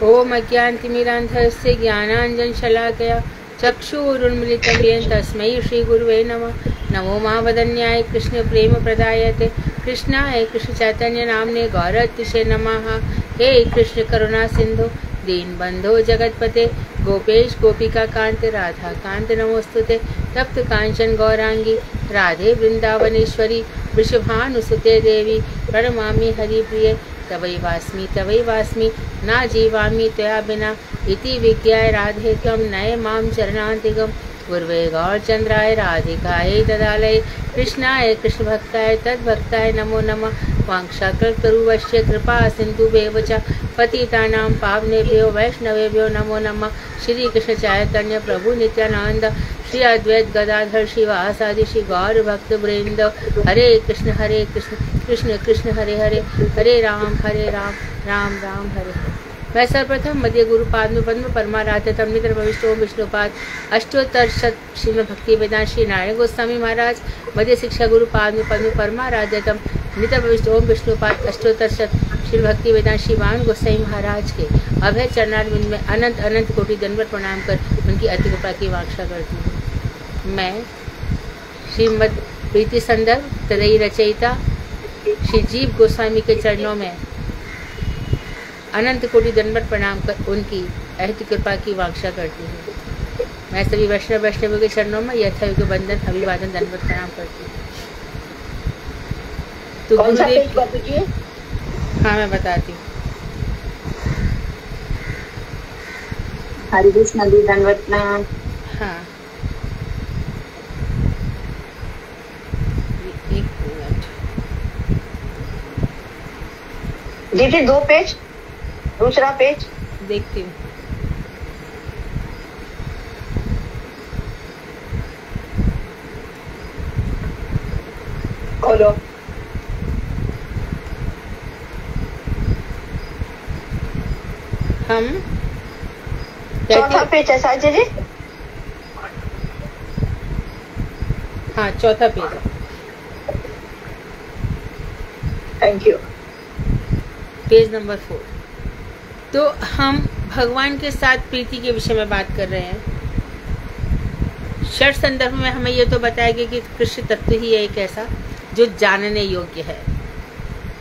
ओम अज्ञानतिमिरान्धस्य ज्ञानाञ्जनशलाकया चक्षुरुन्मिलितं येन तस्मै श्रीगुरुवे नमः। नमो महावदन्याय कृष्णप्रेमप्रदायते कृष्णाय कृष्णचैतन्य नाम्ने गौरतिशे नमः। हे कृष्ण करुणा सिंधु दीनबंधो जगतपते गोपेश गोपिका कांत राधा कांत नमोस्तुते। तप्त कांचन गौरांगी राधे वृंदावनेश्वरी वृषभानुसुते देवी प्रणमामि हरिप्रिये। तवै वास्मि ना जीवामि त्वया बिना इति विज्ञाय राधे त्वं नय मां चरणान्तिकम्। गुरुवे गौरचंद्राय राधिकायै ददालये कृष्णाय कृष्णभक्ताय तद्भक्ताय नमो नमः। वाञ्छाकल्पतरुश्च कृपा सिन्धुभ्येव च पतितानां पावनेभ्यो वैष्णवेभ्यो नमो नमः। श्री कृष्ण चैतन्य प्रभु नित्यानंद श्री अद्वैत गदाधर शिवासादि श्री गौर भक्त वृंद। हरे कृष्ण कृष्ण कृष्ण हरे हरे हरे राम राम राम हरे हरे। मैं सर्वप्रथम मध्य गुरु पाद पद्म परमाराध्यतम नित्र भविष्य ओम विष्णुपाद अष्टोत्तर शत श्रीमद भक्ति वेदांत श्री नारायण गोस्वामी महाराज मध्य शिक्षा गुरु पाद पद्म परमाराध्यतम नित्र भविष्य ओम विष्णुपाद अष्टोत्तर शत श्री भक्ति वेदांत श्री वामन गोसाई महाराज के अभय चरणारविंद में अनंत अनंत कोटि दंडवत प्रणाम कर उनकी अति कृपा की वांछा करती हूँ। मैं श्रीमद प्रीति संदर्भ तदई रचयिता श्री जीव गोस्वामी के चरणों में अनंत कोटि दंडवत प्रणाम कर उनकी अति कृपा की वांछा करती हूँ। मैं सभी वैष्णवों के चरणों में यथायुग बंदन अभिवादन दंडवत प्रणाम करती हूँ। तो गुरुदेव, हाँ मैं बताती हूँ। हरे कृष्ण दी दंडवत प्रणाम। हाँ दीदी 2 पेज, दूसरा पेज देखती हूँ। खोलो। हम चौथा पेज है साजी जी। हाँ चौथा page. Thank you. Page number 4। तो हम भगवान के साथ प्रीति के विषय में बात कर रहे हैं। षट संदर्भ में हमें यह तो बताया गया कि कृष्ण तत्व ही है एक ऐसा जो जानने योग्य है।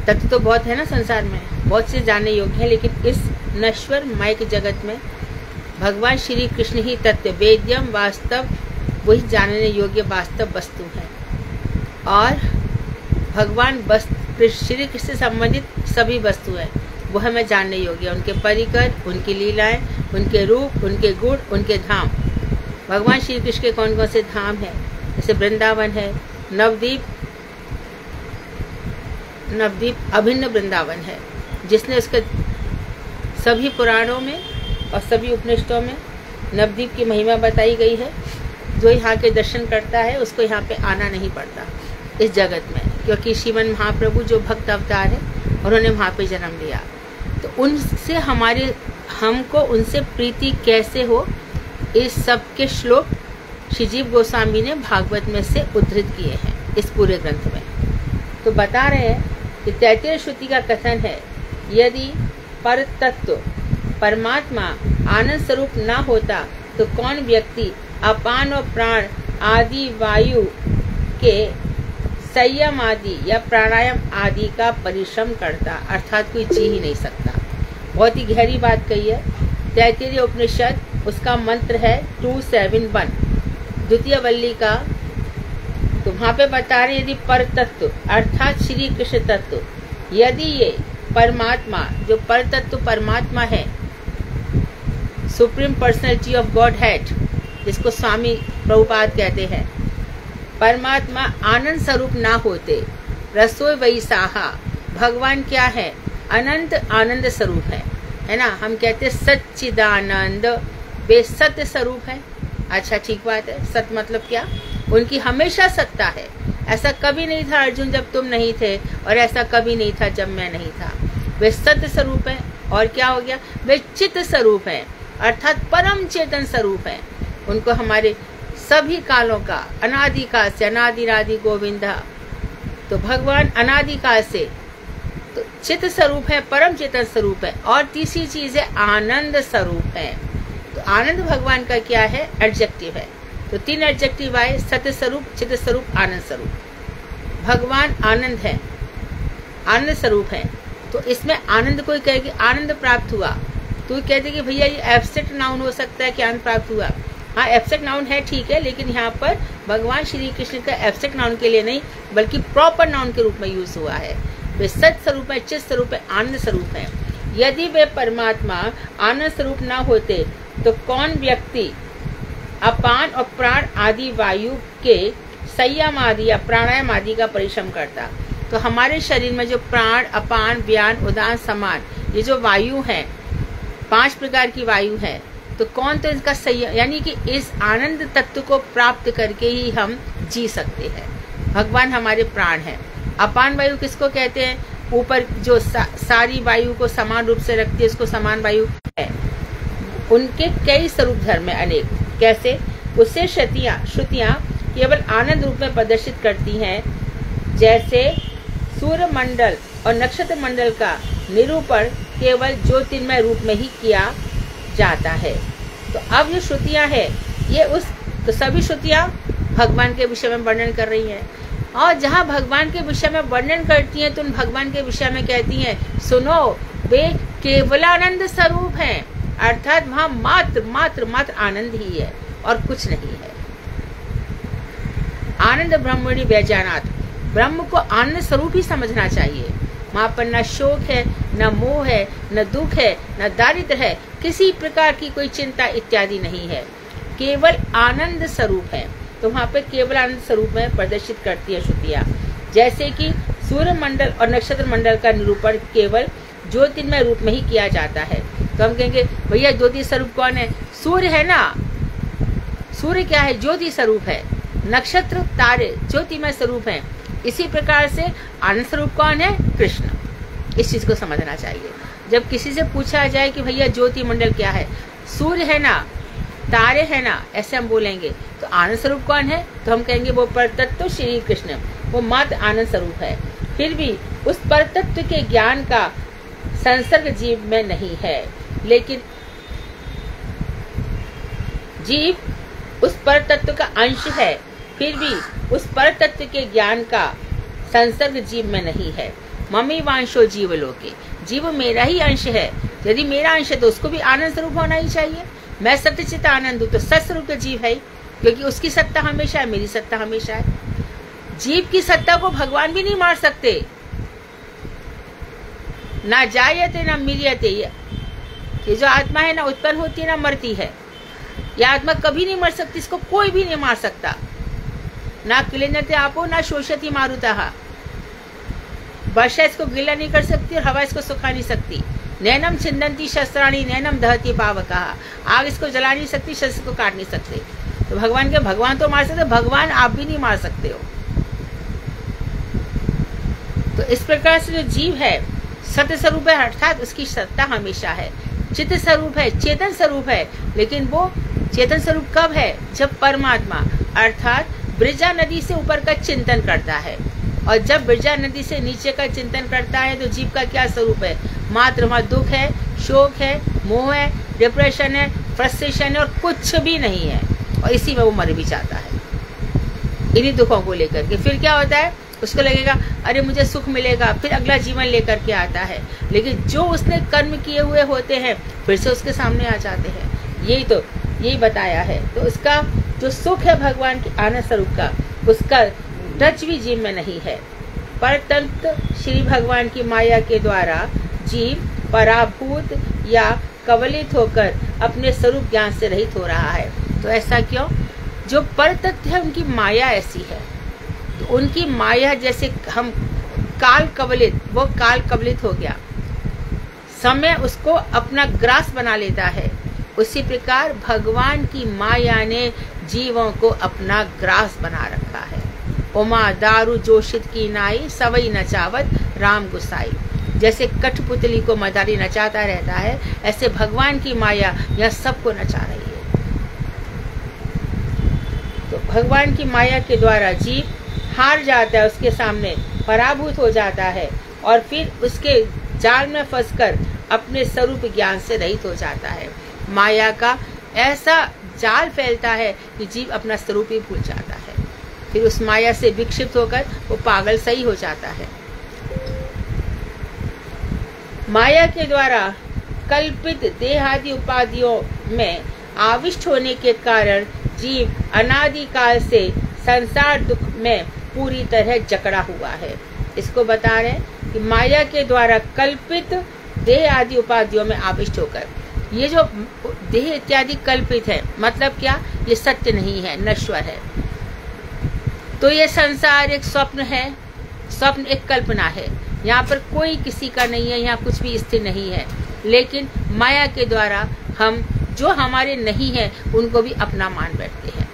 तत्व तो बहुत है ना संसार में, बहुत से जानने योग्य है, लेकिन इस नश्वर माइक जगत में भगवान श्री कृष्ण ही तत्व वेद्यम वास्तव वही जानने योग्य वास्तव वस्तु है। और भगवान श्री कृष्ण से संबंधित सभी वस्तु है वो हमें जानने योग्य। उनके परिकर, उनकी लीलाएं, उनके रूप, उनके गुण, उनके धाम। भगवान श्री कृष्ण के कौन कौन से धाम है, जैसे वृंदावन है, नवद्वीप अभिन्न वृंदावन है, जिसने उसके सभी पुराणों में और सभी उपनिषदों में नवद्वीप की महिमा बताई गई है। जो यहाँ के दर्शन करता है उसको यहाँ पे आना नहीं पड़ता इस जगत में, क्योंकि श्रीमन महाप्रभु जो भक्त अवतार है उन्होंने वहाँ पे जन्म लिया। तो उनसे हमको उनसे प्रीति कैसे हो, इस सब के श्लोक श्री जीव गोस्वामी ने भागवत में से उद्धृत किए हैं इस पूरे ग्रंथ में। तो बता रहे हैं कि तैत्तिरीय श्रुति का कथन है, यदि पर तत्व परमात्मा आनंद स्वरूप न होता तो कौन व्यक्ति अपान और प्राण आदि वायु के संयम आदि या प्राणायाम आदि का परिश्रम करता, अर्थात कोई जी ही नहीं सकता। बहुत ही गहरी बात कही है। तैत्तिरीय उपनिषद, उसका मंत्र है 271 द्वितीय वल्ली का। तो वहाँ पे बता रहे यदि पर तत्व अर्थात श्री कृष्ण तत्व, यदि ये परमात्मा जो पर तत्व परमात्मा है, supreme personality of God head, जिसको स्वामी प्रभुपाद कहते हैं, परमात्मा आनंद स्वरूप ना होते, रसोई वही साहा, भगवान क्या है, अनंत आनंद स्वरूप है ना। हम कहते सच्चिदानंद, वे सत्य स्वरूप है। अच्छा ठीक बात है। सत्य मतलब क्या, उनकी हमेशा सत्ता है। ऐसा कभी नहीं था अर्जुन जब तुम नहीं थे, और ऐसा कभी नहीं था जब मैं नहीं था। वे सत्य स्वरूप है। और क्या हो गया, वे चित्त स्वरूप है, अर्थात परम चेतन स्वरूप है। उनको हमारे सभी कालों का अनादिकाल से अनादिरादि गोविंदा, तो भगवान अनादिकाल से, तो चित स्वरूप है, परम चेतन स्वरूप है, और तीसरी चीज है आनंद स्वरूप है। तो आनंद भगवान का क्या है? एडजेक्टिव है। तो 3 एडजेक्टिव आए, सत्य स्वरूप, चित स्वरूप, आनंद स्वरूप। भगवान आनंद है, आनंद स्वरूप है। तो इसमें आनंद कोई कहे कि आनंद प्राप्त हुआ, तो कहते कि भैया ये एब्स्ट्रैक्ट नाउन हो सकता है कि आनंद प्राप्त हुआ। हाँ, एब्स्ट्रैक्ट नाउन है, ठीक है, लेकिन यहाँ पर भगवान श्री कृष्ण का एब्स्ट्रैक्ट नाउन के लिए नहीं बल्कि प्रॉपर नाउन के रूप में यूज हुआ है। वे सत्य स्वरूप है, चित स्वरूप है, आनंद स्वरूप है। यदि वे परमात्मा आनंद स्वरूप न होते तो कौन व्यक्ति अपान और प्राण आदि वायु के संयम आदि या प्राणायाम आदि का परिश्रम करता? तो हमारे शरीर में जो प्राण, अपान, व्यान, उदान, समान, ये जो वायु है, 5 प्रकार की वायु है, तो कौन तो इसका संयम, यानी कि इस आनंद तत्व को प्राप्त करके ही हम जी सकते हैं। भगवान हमारे प्राण हैं। अपान वायु किसको कहते हैं? ऊपर जो सारी वायु को समान रूप से रखती है, उसको समान वायु है। उनके कई स्वरूप धर्म है, अनेक। कैसे? उससे श्रुतियां केवल आनंद रूप में प्रदर्शित करती हैं। जैसे सूर्य मंडल और नक्षत्र मंडल का निरूपण केवल ज्योतिर्मय रूप में ही किया जाता है। तो अब जो श्रुतियां है, ये तो सभी श्रुतियां भगवान के विषय में वर्णन कर रही हैं, और जहाँ भगवान के विषय में वर्णन करती हैं तो उन भगवान के विषय में कहती हैं, सुनो, वे केवलानंद स्वरूप हैं, अर्थात वहाँ मात्र मात्र मात्र आनंद ही है और कुछ नहीं है। आनंद ब्रह्मणि व्यजानात्, ब्रह्म को आनंद स्वरूप ही समझना चाहिए। वहाँ पर न शोक है, न मोह है, न दुख है, न दारिद्र्य है, किसी प्रकार की कोई चिंता इत्यादि नहीं है, केवल आनंद स्वरूप है। तो वहाँ पे केवल आनंद स्वरूप में प्रदर्शित करती है श्रुतियाँ। जैसे कि सूर्य मंडल और नक्षत्र मंडल का निरूपण केवल ज्योतिर्मय रूप में ही किया जाता है। तो हम कहेंगे भैया ज्योति स्वरूप कौन है? सूर्य है ना। सूर्य क्या है? ज्योति स्वरूप है। नक्षत्र, तारे ज्योतिमय स्वरूप है। इसी प्रकार से आनंद स्वरूप कौन है? कृष्ण। इस चीज को समझना चाहिए। जब किसी से पूछा जाए कि भैया ज्योति मंडल क्या है, सूर्य है ना, तारे है ना, ऐसे हम बोलेंगे, तो आनंद स्वरूप कौन है? तो हम कहेंगे वो परतत्व श्री कृष्ण, वो मात्र आनंद स्वरूप है। फिर भी उस परतत्व के ज्ञान का संसर्ग जीव में नहीं है, लेकिन जीव उस परतत्व का अंश है। फिर भी उस परतत्व के ज्ञान का संसर्ग जीव में नहीं है। ममी वांशो जीव लोके, जीव मेरा ही अंश है। यदि मेरा अंश है तो उसको भी आनंद स्वरूप होना ही चाहिए। मैं सत्यचित आनंद हूँ तो सत्स्वरूप जीव है, क्योंकि उसकी सत्ता हमेशा है, मेरी सत्ता हमेशा है। जीव की सत्ता को भगवान भी नहीं मार सकते। ना जायते ना मिलियते, ये जो आत्मा है ना उत्पन्न होती है ना मरती है। यह आत्मा कभी नहीं मर सकती, इसको कोई भी नहीं मार सकता। ना क्लिन्नते आपो ना शोषति मारुतः, वर्षा इसको गीला नहीं कर सकती और हवा इसको सुखा नहीं सकती। नैनम छिंदंती शस्त्राणी नैनम दहती पावकः, आग इसको जला नहीं सकती, शस्त्र को काट नहीं सकते। तो भगवान तो मार सकते, भगवान आप भी नहीं मार सकते हो। तो इस प्रकार से जो जीव है सत्य स्वरूप है, अर्थात उसकी सत्ता हमेशा है। चित्त स्वरूप है, चेतन स्वरूप है, लेकिन वो चेतन स्वरूप कब है? जब परमात्मा अर्थात ब्रजा नदी से ऊपर का चिंतन करता है। और जब ब्रजा नदी से नीचे का चिंतन करता है तो जीव का क्या स्वरूप है? मात्र वहाँ दुख है, शोक है, मोह है, डिप्रेशन है, फ्रस्ट्रेशन है और कुछ भी नहीं है। और इसी में वो मर भी जाता है, इन्हीं दुखों को लेकर के। फिर क्या होता है? उसको लगेगा अरे मुझे सुख मिलेगा, फिर अगला जीवन लेकर के आता है। लेकिन जो उसने कर्म किए हुए होते हैं फिर से उसके सामने आ जाते हैं। यही बताया है। तो उसका जो सुख है भगवान के आनंद स्वरूप का, उसका टच भी जीव में नहीं है। परतंत्र श्री भगवान की माया के द्वारा जीव पराभूत या कवलित होकर अपने स्वरूप ज्ञान से रहित हो रहा है। तो ऐसा क्यों? जो परतत्व है उनकी माया ऐसी है। तो उनकी माया जैसे हम काल कवलित हो गया, समय उसको अपना ग्रास बना लेता है। उसी प्रकार भगवान की माया ने जीवों को अपना ग्रास बना रखा है। उमा दारू जोशित की नाई सवई नचावत राम गुसाई, जैसे कठपुतली को मदारी नचाता रहता है, ऐसे भगवान की माया यह सबको नचा रही है। तो भगवान की माया के द्वारा जीव हार जाता है, उसके सामने पराभूत हो जाता है और फिर उसके जाल में फंसकर अपने स्वरूप ज्ञान से रहित हो जाता है। माया का ऐसा जाल फैलता है कि जीव अपना स्वरूप ही भूल जाता है। फिर उस माया से विक्षिप्त होकर वो पागल सही हो जाता है। माया के द्वारा कल्पित देहादि उपाधियों में आविष्ट होने के कारण जीव अनादिकाल से संसार दुख में पूरी तरह जकड़ा हुआ है। इसको बता रहे हैं कि माया के द्वारा कल्पित देह आदि उपाधियों में आविष्ट होकर, ये जो देह इत्यादि कल्पित है मतलब क्या, ये सत्य नहीं है, नश्वर है। तो ये संसार एक स्वप्न है, स्वप्न एक कल्पना है। यहाँ पर कोई किसी का नहीं है, यहाँ कुछ भी स्थिर नहीं है। लेकिन माया के द्वारा हम जो हमारे नहीं है उनको भी अपना मान बैठते हैं।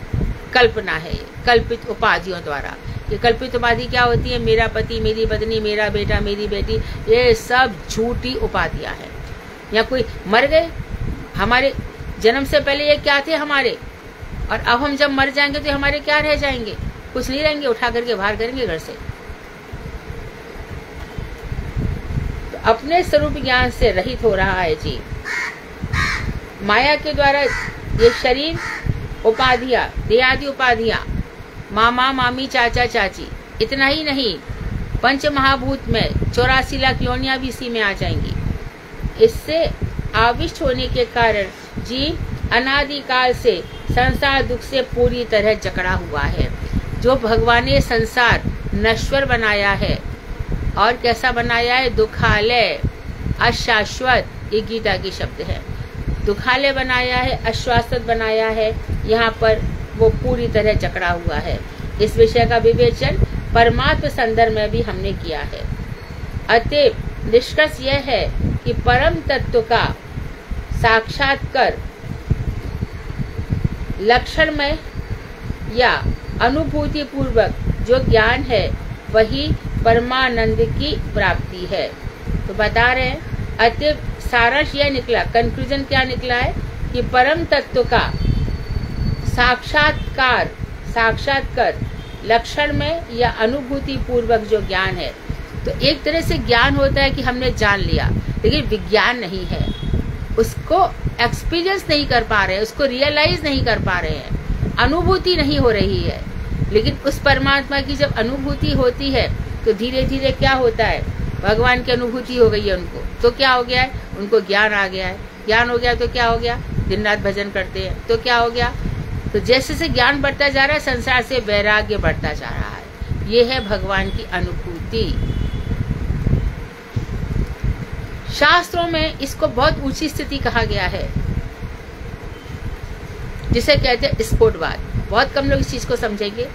कल्पना है ये, कल्पित उपाधियों द्वारा। ये कल्पित उपाधि क्या होती है? मेरा पति, मेरी पत्नी, मेरा बेटा, मेरी बेटी, ये सब झूठी उपाधियां हैं। या कोई मर गए, हमारे जन्म से पहले ये क्या थे हमारे, और अब हम जब मर जाएंगे तो हमारे क्या रह जाएंगे? कुछ नहीं रहेंगे, उठा करके बाहर करेंगे घर से। तो अपने स्वरूप ज्ञान से रहित हो रहा है जी। माया के द्वारा ये शरीर उपाधियां, देहादि उपाधियां, मामा मामी चाचा चाची, इतना ही नहीं, पंच महाभूत में 84 लाख योनियां भी इसी में आ जाएंगी। इससे आविष्ट होने के कारण जीव अनादिकाल से संसार दुख से पूरी तरह जकड़ा हुआ है। जो भगवान ने संसार नश्वर बनाया है, और कैसा बनाया है? दुखालय, अशाश्वत, ये गीता की शब्द है। दुखालय बनाया है, अश्वासत बनाया है, यहाँ पर वो पूरी तरह जकड़ा हुआ है। इस विषय का विवेचन परमात्म संदर्भ में भी हमने किया है। अतएव निष्कर्ष यह है कि परम तत्व का साक्षात्कार लक्षण में या अनुभूति पूर्वक जो ज्ञान है वही परमानंद की प्राप्ति है। तो बता रहे हैं, अतएव सारांश यह निकला, कंक्लूजन क्या निकला है कि परम तत्व का साक्षात्कार लक्षण में या अनुभूति पूर्वक जो ज्ञान है, तो एक तरह से ज्ञान होता है कि हमने जान लिया, लेकिन विज्ञान नहीं है, उसको एक्सपीरियंस नहीं कर पा रहे हैं, उसको रियलाइज नहीं कर पा रहे हैं, अनुभूति नहीं हो रही है। लेकिन उस परमात्मा की जब अनुभूति होती है तो धीरे धीरे क्या होता है? भगवान की अनुभूति हो गई है उनको, तो क्या हो गया है? उनको ज्ञान आ गया है। ज्ञान हो गया तो क्या हो गया? दिन रात भजन करते हैं तो क्या हो गया? तो जैसे से ज्ञान बढ़ता जा रहा है, संसार से वैराग्य बढ़ता जा रहा है। ये है भगवान की अनुभूति। शास्त्रों में इसको बहुत ऊंची स्थिति कहा गया है, जिसे कहते हैं स्फोटवाद। बहुत कम लोग इस चीज को समझेंगे।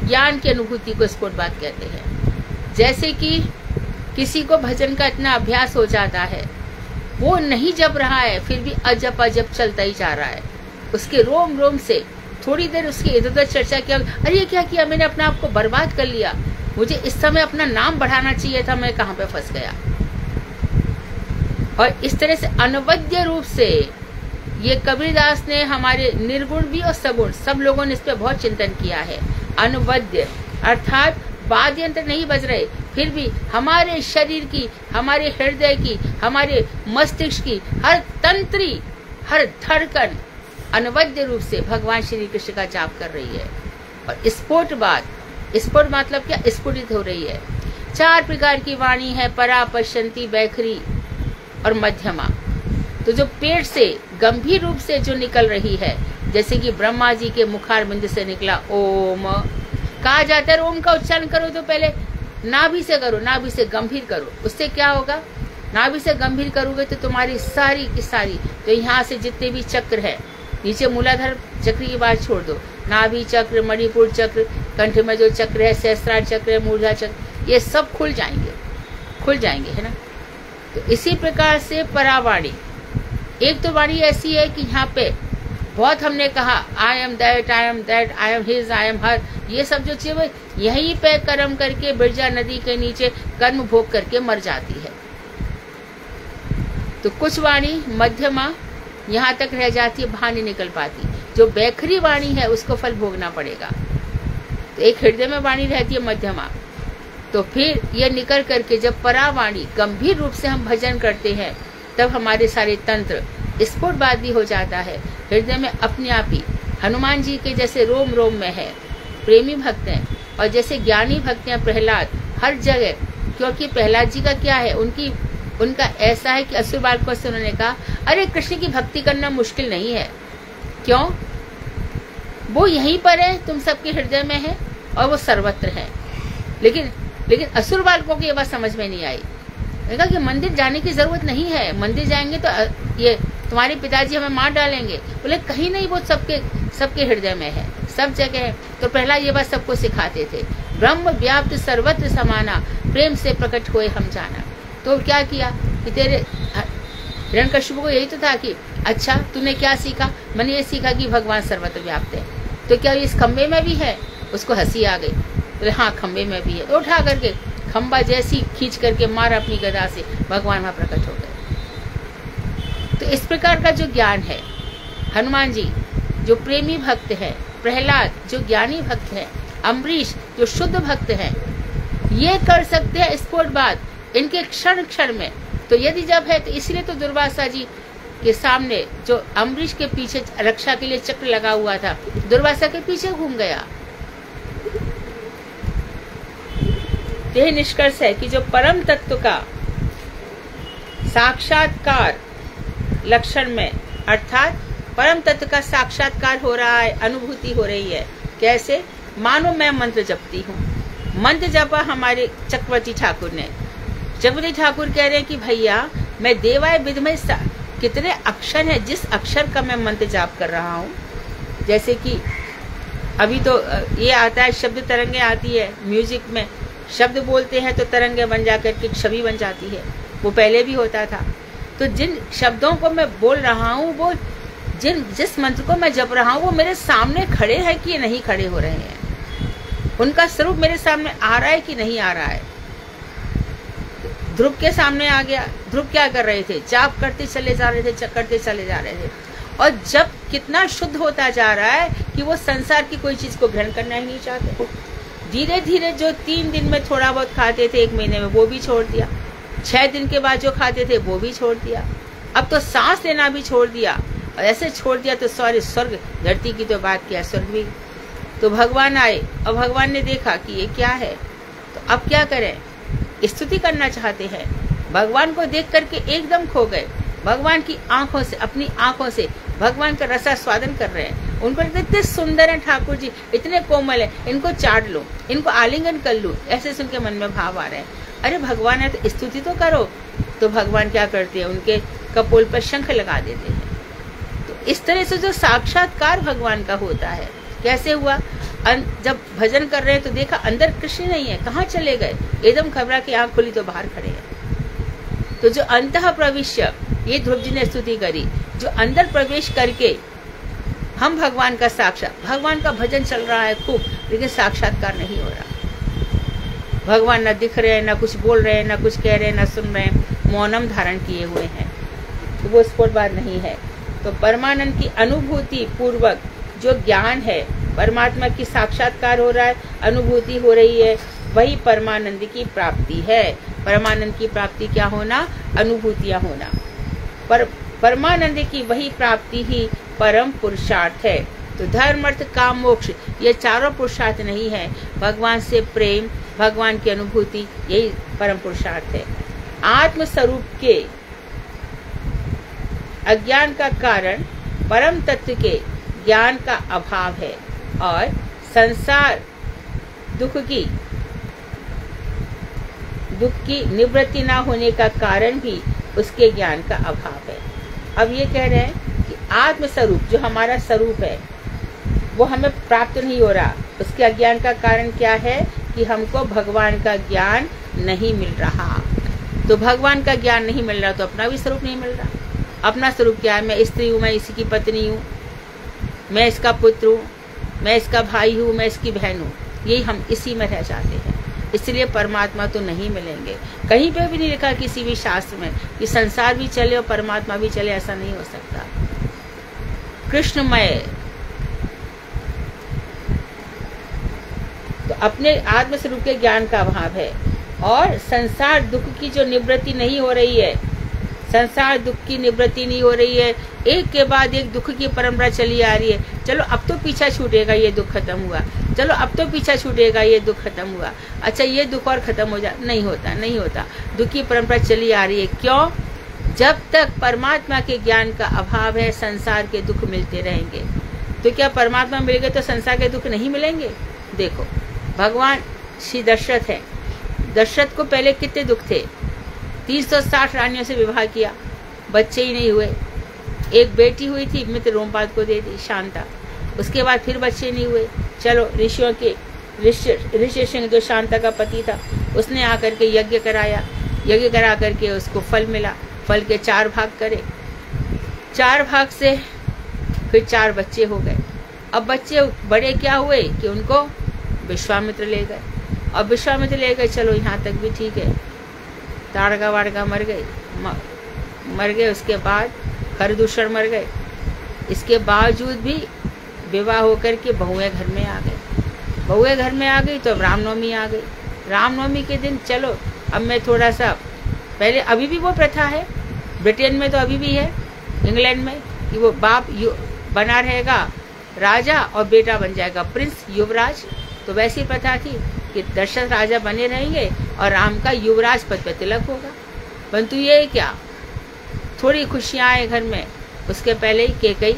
ज्ञान की अनुभूति को स्फोटवाद कहते हैं। जैसे कि किसी को भजन का इतना अभ्यास हो जाता है, वो नहीं जप रहा है फिर भी अजप अजप चलता ही जा रहा है, उसके रोम रोम से थोड़ी देर उसकी इधर उधर चर्चा किया, अरे ये क्या किया मैंने, अपने आप को बर्बाद कर लिया, मुझे इस समय अपना नाम बढ़ाना चाहिए था, मैं कहाँ पे फंस गया। और इस तरह से अनवद्य रूप से ये कबीरदास ने, हमारे निर्गुण भी और सगुण सब लोगों ने इस पे बहुत चिंतन किया है। अनवद्य अर्थात वाद्य यंत्र नहीं बज रहे, फिर भी हमारे शरीर की, हमारे हृदय की, हमारे मस्तिष्क की हर तंत्री, हर धड़कन अनवद्य रूप से भगवान श्री कृष्ण का जाप कर रही है। और स्फोट मतलब क्या? स्फुटित हो रही है। 4 प्रकार की वाणी है, परा, पश्यंती, बैखरी और मध्यमा। तो जो पेट से गंभीर रूप से जो निकल रही है, जैसे कि ब्रह्मा जी के मुखारबिंद से निकला ओम, कहा जाता है ओम का उच्चारण करो तो पहले नाभि से करो, नाभि से गंभीर करो। उससे क्या होगा? नाभि से गंभीर करोगे तो तुम्हारी सारी की सारी, तो यहाँ से जितने भी चक्र है, नीचे मूलाधार चक्र की बात छोड़ दो, नाभि चक्र, मणिपुर चक्र, कंठ में जो चक्र है, सहस्त्रार चक्र है, मूर्धा चक्र, ये सब खुल जाएंगे, है ना। तो इसी प्रकार से परावाणी, एक तो वाणी ऐसी है कि यहाँ पे बहुत हमने कहा I am that, I am that, I am his, I am her, ये सब जो चीजें यहीं पे कर्म करके बिरजा नदी के नीचे कर्म भोग करके मर जाती है। तो कुछ वाणी मध्यमा यहाँ तक रह जाती है, बाहर नहीं निकल पाती। जो बैखरी वाणी है उसको फल भोगना पड़ेगा। तो एक हृदय में वाणी रहती है मध्यमा, तो फिर ये निकल करके जब परावाणी गंभीर रूप से हम भजन करते हैं, तब हमारे सारे तंत्र स्फुटबाद भी हो जाता है। हृदय में अपने आप ही हनुमान जी के जैसे रोम रोम में है प्रेमी भक्त हैं, और जैसे ज्ञानी भक्त हैं प्रहलाद, हर जगह। क्योंकि प्रहलाद जी का क्या है, उनका ऐसा है कि असुर बालकों से उन्होंने कहा, अरे कृष्ण की भक्ति करना मुश्किल नहीं है। क्यों? वो यहीं पर है, तुम सबके हृदय में है और वो सर्वत्र है। लेकिन असुर बालकों की ये बात समझ में नहीं आई। कहा कि मंदिर जाने की जरूरत नहीं है, मंदिर जाएंगे तो ये तुम्हारे पिताजी हमें मार डालेंगे। बोले कहीं नहीं, वो सबके हृदय में है, सब जगह है। तो प्रहलाद ये बात सबको सिखाते थे, ब्रह्म व्याप्त सर्वत्र समाना, प्रेम से प्रकट हुए हम जाना। तो क्या किया कि तेरे हिरण्यकशिपु को यही तो था कि अच्छा तूने क्या सीखा? मैंने ये सीखा कि भगवान सर्वत्र व्याप्त है। तो क्या इस खंबे में भी है? उसको हंसी आ गई। बोले हाँ खंबे में भी है। तो उठा करके खंबा जैसी खींच करके मार अपनी गदा से, भगवान वहां प्रकट हो गए। तो इस प्रकार का जो ज्ञान है, हनुमान जी जो प्रेमी भक्त है, प्रहलाद जो ज्ञानी भक्त है, अम्बरीश जो शुद्ध भक्त है, ये कर सकते हैं स्फुटबाद इनके क्षण क्षण में। तो यदि जब है तो इसलिए तो दुर्वासा जी के सामने जो अम्बरीश के पीछे रक्षा के लिए चक्र लगा हुआ था, दुर्वासा के पीछे घूम गया। यह निष्कर्ष है कि जो परम तत्व का साक्षात्कार लक्षण में, अर्थात परम तत्व का साक्षात्कार हो रहा है, अनुभूति हो रही है। कैसे? मानो मैं मंत्र जपती हूँ। मंत्र जपा हमारे चक्रवर्ती ठाकुर ने। चक्रवर्ती ठाकुर कह रहे हैं कि भैया मैं देवाय विधमय कितने अक्षर हैं, जिस अक्षर का मैं मंत्र जाप कर रहा हूँ। जैसे कि अभी तो ये आता है, शब्द तरंगे आती है म्यूजिक में, शब्द बोलते हैं तो तरंगे बन जाकर के छवि बन जाती है। वो पहले भी होता था। तो जिन शब्दों को मैं बोल रहा हूँ, वो जिस मंत्र को मैं जप रहा हूँ, वो मेरे सामने खड़े हैं कि नहीं खड़े हो रहे हैं, उनका स्वरूप मेरे सामने आ रहा है कि नहीं आ रहा है। ध्रुव के सामने आ गया। ध्रुव क्या कर रहे थे? जाप करते चले जा रहे थे, करते चले जा रहे थे। और जब कितना शुद्ध होता जा रहा है कि वो संसार की कोई चीज को ग्रहण करना ही नहीं चाहते। धीरे धीरे जो 3 दिन में थोड़ा बहुत खाते थे, 1 महीने में वो भी छोड़ दिया। 6 दिन के बाद जो खाते थे वो भी छोड़ दिया। अब तो सांस लेना भी छोड़ दिया। और ऐसे छोड़ दिया तो सारे स्वर्ग, धरती की तो बात किया, स्वर्ग भी। तो भगवान आए और भगवान ने देखा कि ये क्या है। तो अब क्या करें? स्तुति करना चाहते हैं। भगवान को देख करके एकदम खो गए। भगवान की आंखों से, अपनी आंखों से भगवान का रसा स्वादन कर रहे हैं। उनको इतने सुंदर है ठाकुर जी, इतने कोमल है, इनको चाट लो, इनको आलिंगन कर लो, ऐसे सुन के मन में भाव आ रहे हैं। अरे भगवान है तो स्तुति तो करो। तो भगवान क्या करते हैं? उनके कपोल पर शंख लगा देते हैं। तो इस तरह से जो साक्षात्कार भगवान का होता है, कैसे हुआ? जब भजन कर रहे हैं तो देखा अंदर कृष्ण नहीं है, कहाँ चले गए? एकदम घबरा के आंख खोली तो बाहर खड़े हैं। तो जो अंतः प्रविश्य, ये ध्रुव जी ने स्तुति करी, जो अंदर प्रवेश करके हम भगवान का भगवान का भजन चल रहा है खूब, लेकिन साक्षात्कार नहीं हो रहा। भगवान न दिख रहे हैं, न कुछ बोल रहे हैं, न कुछ कह रहे हैं, न सुन रहे हैं, मौनम धारण किए हुए हैं। तो वो स्फुटबाद नहीं है। तो परमानंद की अनुभूति पूर्वक जो ज्ञान है, परमात्मा की साक्षात्कार हो रहा है, अनुभूति हो रही है, वही परमानंद की प्राप्ति है। परमानंद की प्राप्ति क्या होना? अनुभूतियां होना। परमानंद की वही प्राप्ति ही परम पुरुषार्थ है। तो धर्म अर्थ काम मोक्ष, ये चारों पुरुषार्थ नहीं है। भगवान से प्रेम, भगवान की अनुभूति, यही परम पुरुषार्थ है। आत्म स्वरूप के अज्ञान का कारण परम तत्व के ज्ञान का अभाव है, और संसार दुख की निवृत्ति ना होने का कारण भी उसके ज्ञान का अभाव है। अब ये कह रहे हैं कि आत्म स्वरूप जो हमारा स्वरूप है, वो हमें प्राप्त नहीं हो रहा। उसके अज्ञान का कारण क्या है? कि हमको भगवान का ज्ञान नहीं मिल रहा। तो भगवान का ज्ञान नहीं मिल रहा तो अपना भी स्वरूप नहीं मिल रहा। अपना स्वरूप क्या है? मैं स्त्री हूँ, मैं इसी की पत्नी हूँ, मैं इसका पुत्र हूँ, मैं इसका भाई हूँ, मैं इसकी बहन हूँ। यही हम इसी में रह जाते हैं। इसलिए परमात्मा तो नहीं मिलेंगे। कहीं पे भी नहीं लिखा किसी भी शास्त्र में कि संसार भी चले और परमात्मा भी चले, ऐसा नहीं हो सकता। कृष्णमय। तो अपने आत्मस्वरूप के ज्ञान का अभाव है। और संसार दुख की जो निवृत्ति नहीं हो रही है, संसार दुख की निवृत्ति नहीं हो रही है, एक के बाद एक दुख की परंपरा चली आ रही है। चलो अब तो पीछा छूटेगा, ये दुख खत्म हुआ, चलो अब तो पीछा छूटेगा, ये दुख खत्म हुआ, अच्छा ये दुख और खत्म हो जा, नहीं होता, नहीं होता। दुख की परंपरा चली आ रही है। क्यों? जब तक परमात्मा के ज्ञान का अभाव है, संसार के दुख मिलते रहेंगे। तो क्या परमात्मा मिल गए तो संसार के दुख नहीं मिलेंगे? देखो, भगवान श्री दशरथ है, दशरथ को पहले कितने दुख थे? 360 रानियों से विवाह किया, बच्चे ही नहीं हुए। एक बेटी हुई थी, मित्र रोमपाद को दे दी, शांता। उसके बाद फिर बच्चे नहीं हुए। चलो ऋषियों के ऋषि सिंह जो शांता का पति था, उसने आकर के यज्ञ कराया, यज्ञ करा करके उसको फल मिला, फल के 4 भाग करे, 4 भाग से फिर 4 बच्चे हो गए। अब बच्चे बड़े क्या हुए कि उनको विश्वामित्र ले गए, और विश्वामित्र ले गए, चलो यहाँ तक भी ठीक है। ताड़का वाड़का मर गए, उसके बाद खरदूषण मर गए। इसके बावजूद भी विवाह होकर के बहुएं घर में आ गई, बहुएं घर में आ गई तो अब रामनवमी आ गई। रामनवमी के दिन चलो अब मैं थोड़ा सा, पहले अभी भी वो प्रथा है, ब्रिटेन में तो अभी भी है, इंग्लैंड में, कि वो बाप बना रहेगा राजा और बेटा बन जाएगा प्रिंस, युवराज। तो वैसी प्रथा थी कि दशरथ राजा बने रहेंगे और राम का युवराज पद पर तिलक होगा। परंतु ये क्या, थोड़ी खुशियाँ आए घर में, उसके पहले ही केकई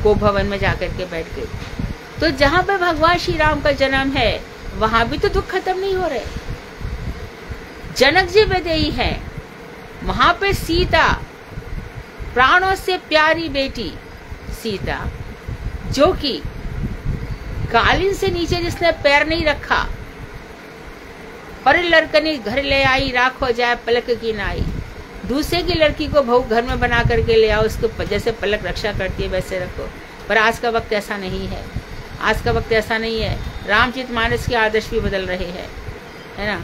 को भवन में जाकर के बैठ गई। तो जहाँ पे भगवान श्री राम का जन्म है, वहां भी तो दुख खत्म नहीं हो रहे। जनक जी विदेही हैं, वहां पे सीता, प्राणों से प्यारी बेटी सीता, जो कि कालीन से नीचे जिसने पैर नहीं रखा, पर लड़कनी घर ले आई, राखो जाए पलक की नाई। दूसरे की लड़की को बहू घर में बना करके ले आओ, उसको जैसे पलक रक्षा करती है वैसे रखो। पर आज का वक्त ऐसा नहीं है, आज का वक्त ऐसा नहीं है। रामचरितमानस के आदर्श भी बदल रहे हैं, है ना।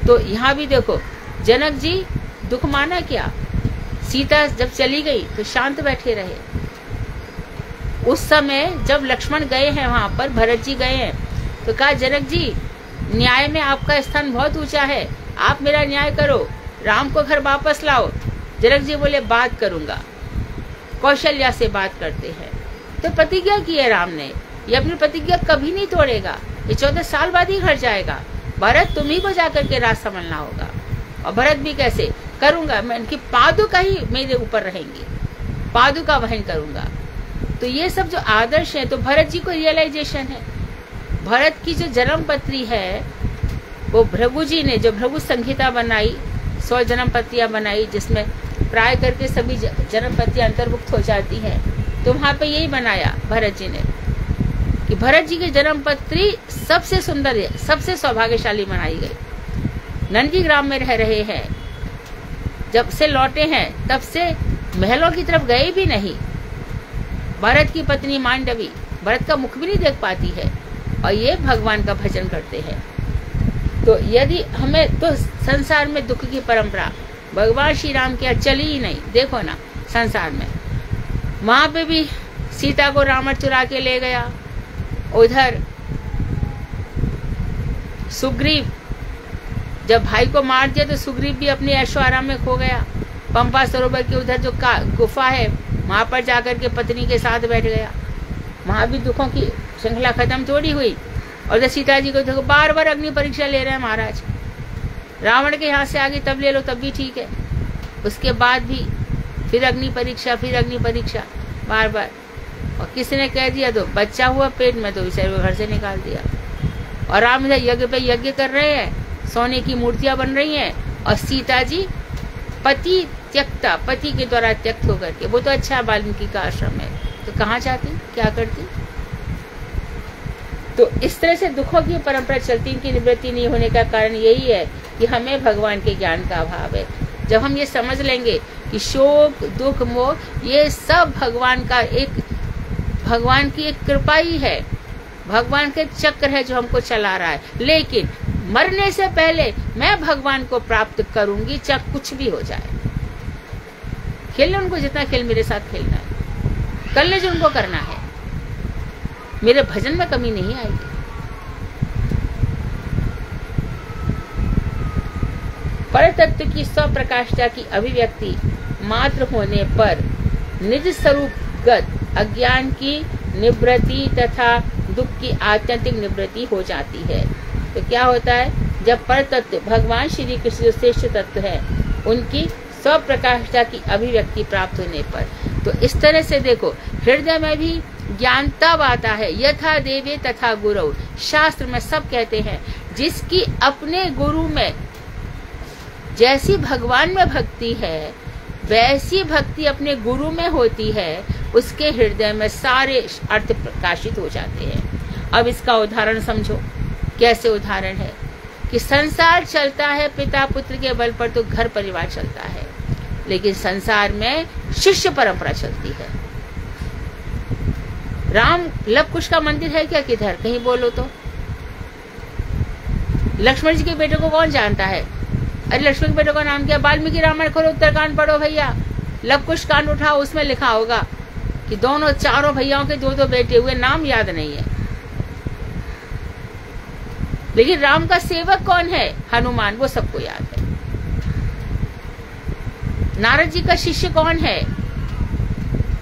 तो यहाँ भी देखो, जनक जी दुख माना क्या, सीता जब चली गई तो शांत बैठे रहे। उस समय जब लक्ष्मण गए हैं वहां पर, भरत जी गए हैं, तो कहा जनक जी न्याय में आपका स्थान बहुत ऊंचा है, आप मेरा न्याय करो, राम को घर वापस लाओ। जनक जी बोले बात करूंगा, कौशल्या से बात करते हैं। तो प्रतिज्ञा की है राम ने, ये अपनी प्रतिज्ञा कभी नहीं तोड़ेगा, ये 14 साल बाद ही घर जाएगा। भरत तुम्ही को जाकर के राज संभालना होगा। और भरत भी कैसे करूंगा, मैं इनकी पादुका ही मेरे ऊपर रहेंगी, पादुका वहन करूंगा। तो ये सब जो आदर्श है, तो भरत जी को रियलाइजेशन है। भरत की जो जन्म पत्री है, वो भृगु जी ने जो भृगु संहिता बनाई, 100 जन्म पत्रियां बनाई, जिसमें प्राय करके सभी जन्म पत्रियां अंतर्भुक्त हो जाती हैं। तो वहां पे यही बनाया भरत जी ने कि भरत जी की जन्म पत्री सबसे सुंदर है, सबसे सौभाग्यशाली बनाई गई। नंदी ग्राम में रह रहे हैं, जब से लौटे हैं तब से महलों की तरफ गए भी नहीं। भरत की पत्नी मांडवी भरत का मुख भी नहीं देख पाती है, और ये भगवान का भजन करते हैं। तो यदि हमें, तो संसार में दुख की परंपरा भगवान श्री राम की चली ही नहीं। देखो ना संसार में, वहां पे भी सीता को रावण चुरा के ले गया, उधर सुग्रीव जब भाई को मार दिया तो सुग्रीव भी अपने ऐशो आराम में खो गया। पंपा सरोवर के उधर जो गुफा है, वहां पर जाकर के पत्नी के साथ बैठ गया। वहां भी दुखों की श्रृंखला खत्म थोड़ी हुई। और जब सीता जी को देखो, बार बार अग्नि परीक्षा ले रहे हैं महाराज, रावण के यहाँ से आगे तब ले लो तब भी ठीक है, उसके बाद भी फिर अग्नि परीक्षा, फिर अग्नि परीक्षा, बार बार। और किसी ने कह दिया तो बच्चा हुआ पेट में, तो विचार को घर से निकाल दिया। और राम इधर यज्ञ पे यज्ञ कर रहे हैं, सोने की मूर्तियां बन रही हैं, और सीता जी पति त्यक्ता, पति के द्वारा त्यक्त होकर के, वो तो अच्छा वाल्मीकि का आश्रम है, तो कहाँ जाती, क्या करती। तो इस तरह से दुखों की परंपरा चलती, इनकी निवृत्ति नहीं होने का कारण यही है कि हमें भगवान के ज्ञान का अभाव है। जब हम ये समझ लेंगे कि शोक, दुख, मोह, ये सब भगवान का एक, भगवान की एक कृपा ही है, भगवान के चक्र है जो हमको चला रहा है। लेकिन मरने से पहले मैं भगवान को प्राप्त करूंगी, चाहे कुछ भी हो जाए। खेलने उनको जितना खेल मेरे साथ खेलना है, करने जो उनको करना है, मेरे भजन में कमी नहीं आएगी। परतत्व की स्वप्रकाशता की अभिव्यक्ति मात्र होने पर निज स्वरूपगत अज्ञान की निवृत्ति तथा दुख की आत्यंतिक निवृत्ति हो जाती है। तो क्या होता है, जब परतत्व भगवान श्री कृष्ण जो श्रेष्ठ तत्व है उनकी स्वप्रकाशता की अभिव्यक्ति प्राप्त होने पर, तो इस तरह से देखो हृदय में भी ज्ञान तब आता है, यथा देवे तथा गुरु। शास्त्र में सब कहते हैं जिसकी अपने गुरु में जैसी भगवान में भक्ति है वैसी भक्ति अपने गुरु में होती है, उसके हृदय में सारे अर्थ प्रकाशित हो जाते हैं। अब इसका उदाहरण समझो। कैसे उदाहरण है कि संसार चलता है पिता पुत्र के बल पर, तो घर परिवार चलता है, लेकिन संसार में शिष्य परंपरा चलती है। राम लव कुश का मंदिर है क्या किधर, कहीं बोलो तो। लक्ष्मण जी के बेटे को कौन जानता है? अरे लक्ष्मण के बेटे का नाम क्या? वाल्मीकि रामायण खोलो, उत्तरकांड पढ़ो भैया, लव कुश कांड उठाओ, उसमें लिखा होगा कि दोनों चारों भैयाओं के दो बेटे हुए, नाम याद नहीं है। लेकिन राम का सेवक कौन है? हनुमान, वो सबको याद है। नारद जी का शिष्य कौन है?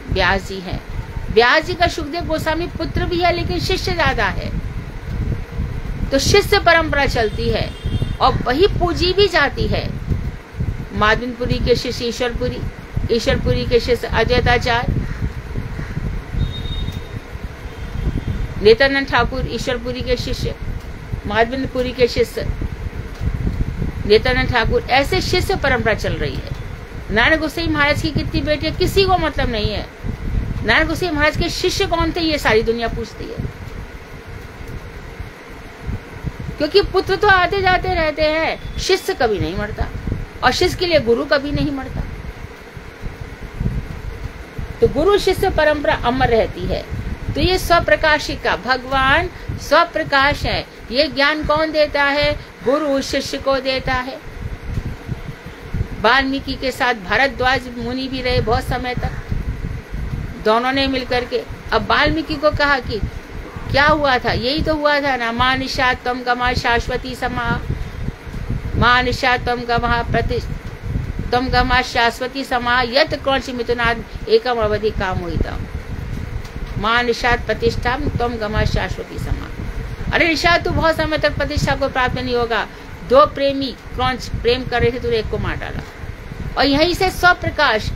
व्यास जी हैं। व्यास जी का सुखदेव गोस्वामी पुत्र भी है, लेकिन शिष्य ज्यादा है। तो शिष्य परंपरा चलती है और वही पूजी भी जाती है। मादनपुरी के शिष्य ईश्वरपुरी, ईश्वरपुरी के शिष्य अद्वैताचार्य, नित्यानंद ठाकुर ईश्वरपुरी के शिष्य, माधवपुरी के शिष्य नित्यानंद ठाकुर, ऐसे शिष्य परंपरा चल रही है। नारायण गोसाई महाराज की कितनी बेटियां, किसी को मतलब नहीं है। नारायण गोसाई महाराज के शिष्य कौन थे, ये सारी दुनिया पूछती है। क्योंकि पुत्र तो आते जाते रहते हैं, शिष्य कभी नहीं मरता, और शिष्य के लिए गुरु कभी नहीं मरता। तो गुरु शिष्य परंपरा अमर रहती है। तो ये स्वप्रकाशिका, भगवान स्वप्रकाश है। ये ज्ञान कौन देता है? गुरु शिष्य को देता है। वाल्मीकि के साथ भारद्वाज मुनि भी रहे बहुत समय तक, दोनों ने मिलकर के। अब वाल्मीकि को कहा कि क्या हुआ था, यही तो हुआ था ना, मां निशा त्वं गमा शाश्वती समा, मां निशा त्वं गमा त्वं गमा शाश्वती समा, यत क्रौंच मिथुनाद एकम अवधि काम हुई था, मां निषाद प्रतिष्ठा त्वं गमा शाश्वती समा। अरे निषाद, तू बहुत समय तक प्रतिष्ठा को प्राप्त नहीं होगा। दो प्रेमी क्रौंच प्रेम कर रहे थे, तूने एक को मार डाला। और यहीं से स्वप्रकाश।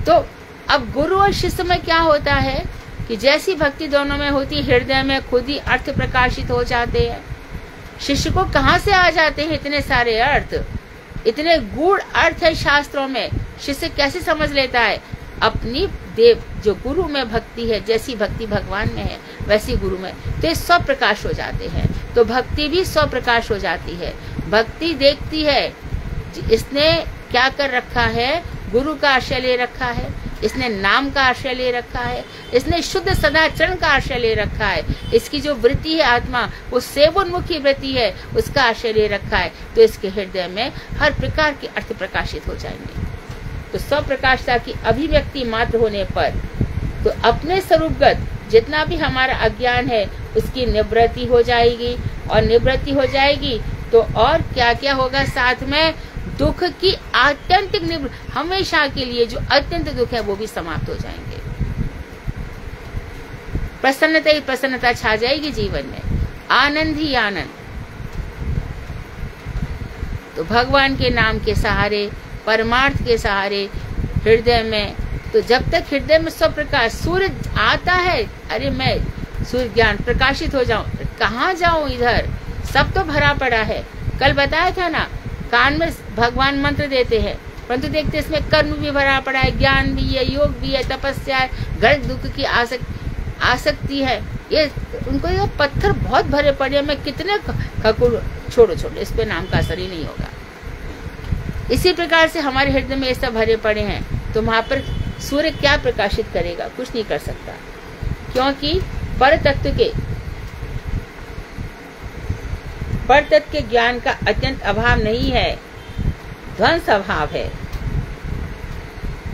तो अब गुरु और शिष्य में क्या होता है कि जैसी भक्ति दोनों में होती, हृदय में खुद ही अर्थ प्रकाशित हो जाते हैं। शिष्य को कहाँ से आ जाते हैं इतने सारे अर्थ, इतने गूढ़ अर्थ है शास्त्रों में। शिष्य कैसे समझ लेता है? अपनी देव जो गुरु में भक्ति है, जैसी भक्ति भगवान में है वैसी गुरु में, तो ये स्वप्रकाश हो जाते हैं। तो भक्ति भी स्वप्रकाश हो जाती है। भक्ति देखती है इसने क्या कर रखा है, गुरु का आश्रय ले रखा है, इसने नाम का आश्रय ले रखा है, इसने शुद्ध सदाचरण का आश्रय ले रखा है, इसकी जो वृत्ति है आत्मा, वो सेवोन्मुखी वृत्ति है, उसका आश्रय ले रखा है। तो इसके हृदय में हर प्रकार के अर्थ प्रकाशित हो जाएंगे। तो स्वप्रकाशता की अभिव्यक्ति मात्र होने पर तो अपने स्वरूपगत जितना भी हमारा अज्ञान है उसकी निवृत्ति हो जाएगी, और निवृत्ति हो जाएगी तो और क्या क्या होगा साथ में, दुख की आत्यंतिक हमेशा के लिए जो अत्यंत दुख है वो भी समाप्त हो जाएंगे। प्रसन्नता ही प्रसन्नता छा जाएगी जीवन में, आनंद ही आनंद। तो भगवान के नाम के सहारे, परमार्थ के सहारे हृदय में, तो जब तक हृदय में स्वप्रकाश सूर्य आता है, अरे मैं सूर्य ज्ञान प्रकाशित हो जाऊं, कहाँ जाऊं, इधर सब तो भरा पड़ा है। कल बताया था ना, कान में भगवान मंत्र देते हैं, परंतु देखते इसमें कर्म भी भरा पड़ा है, ज्ञान भी है, योग भी है, तपस्या है, गर्भ दुख की आसक्ति है। ये उनको ये पत्थर बहुत भरे पड़े, मैं कितने खकुर, छोड़ो छोड़ो, इस पे नाम का असर ही नहीं होगा। इसी प्रकार से हमारे हृदय में ये सब भरे पड़े हैं, तो वहां पर सूर्य क्या प्रकाशित करेगा? कुछ नहीं कर सकता, क्योंकि परतत्व के ज्ञान का अत्यंत अभाव नहीं है, ध्वंस अभाव है।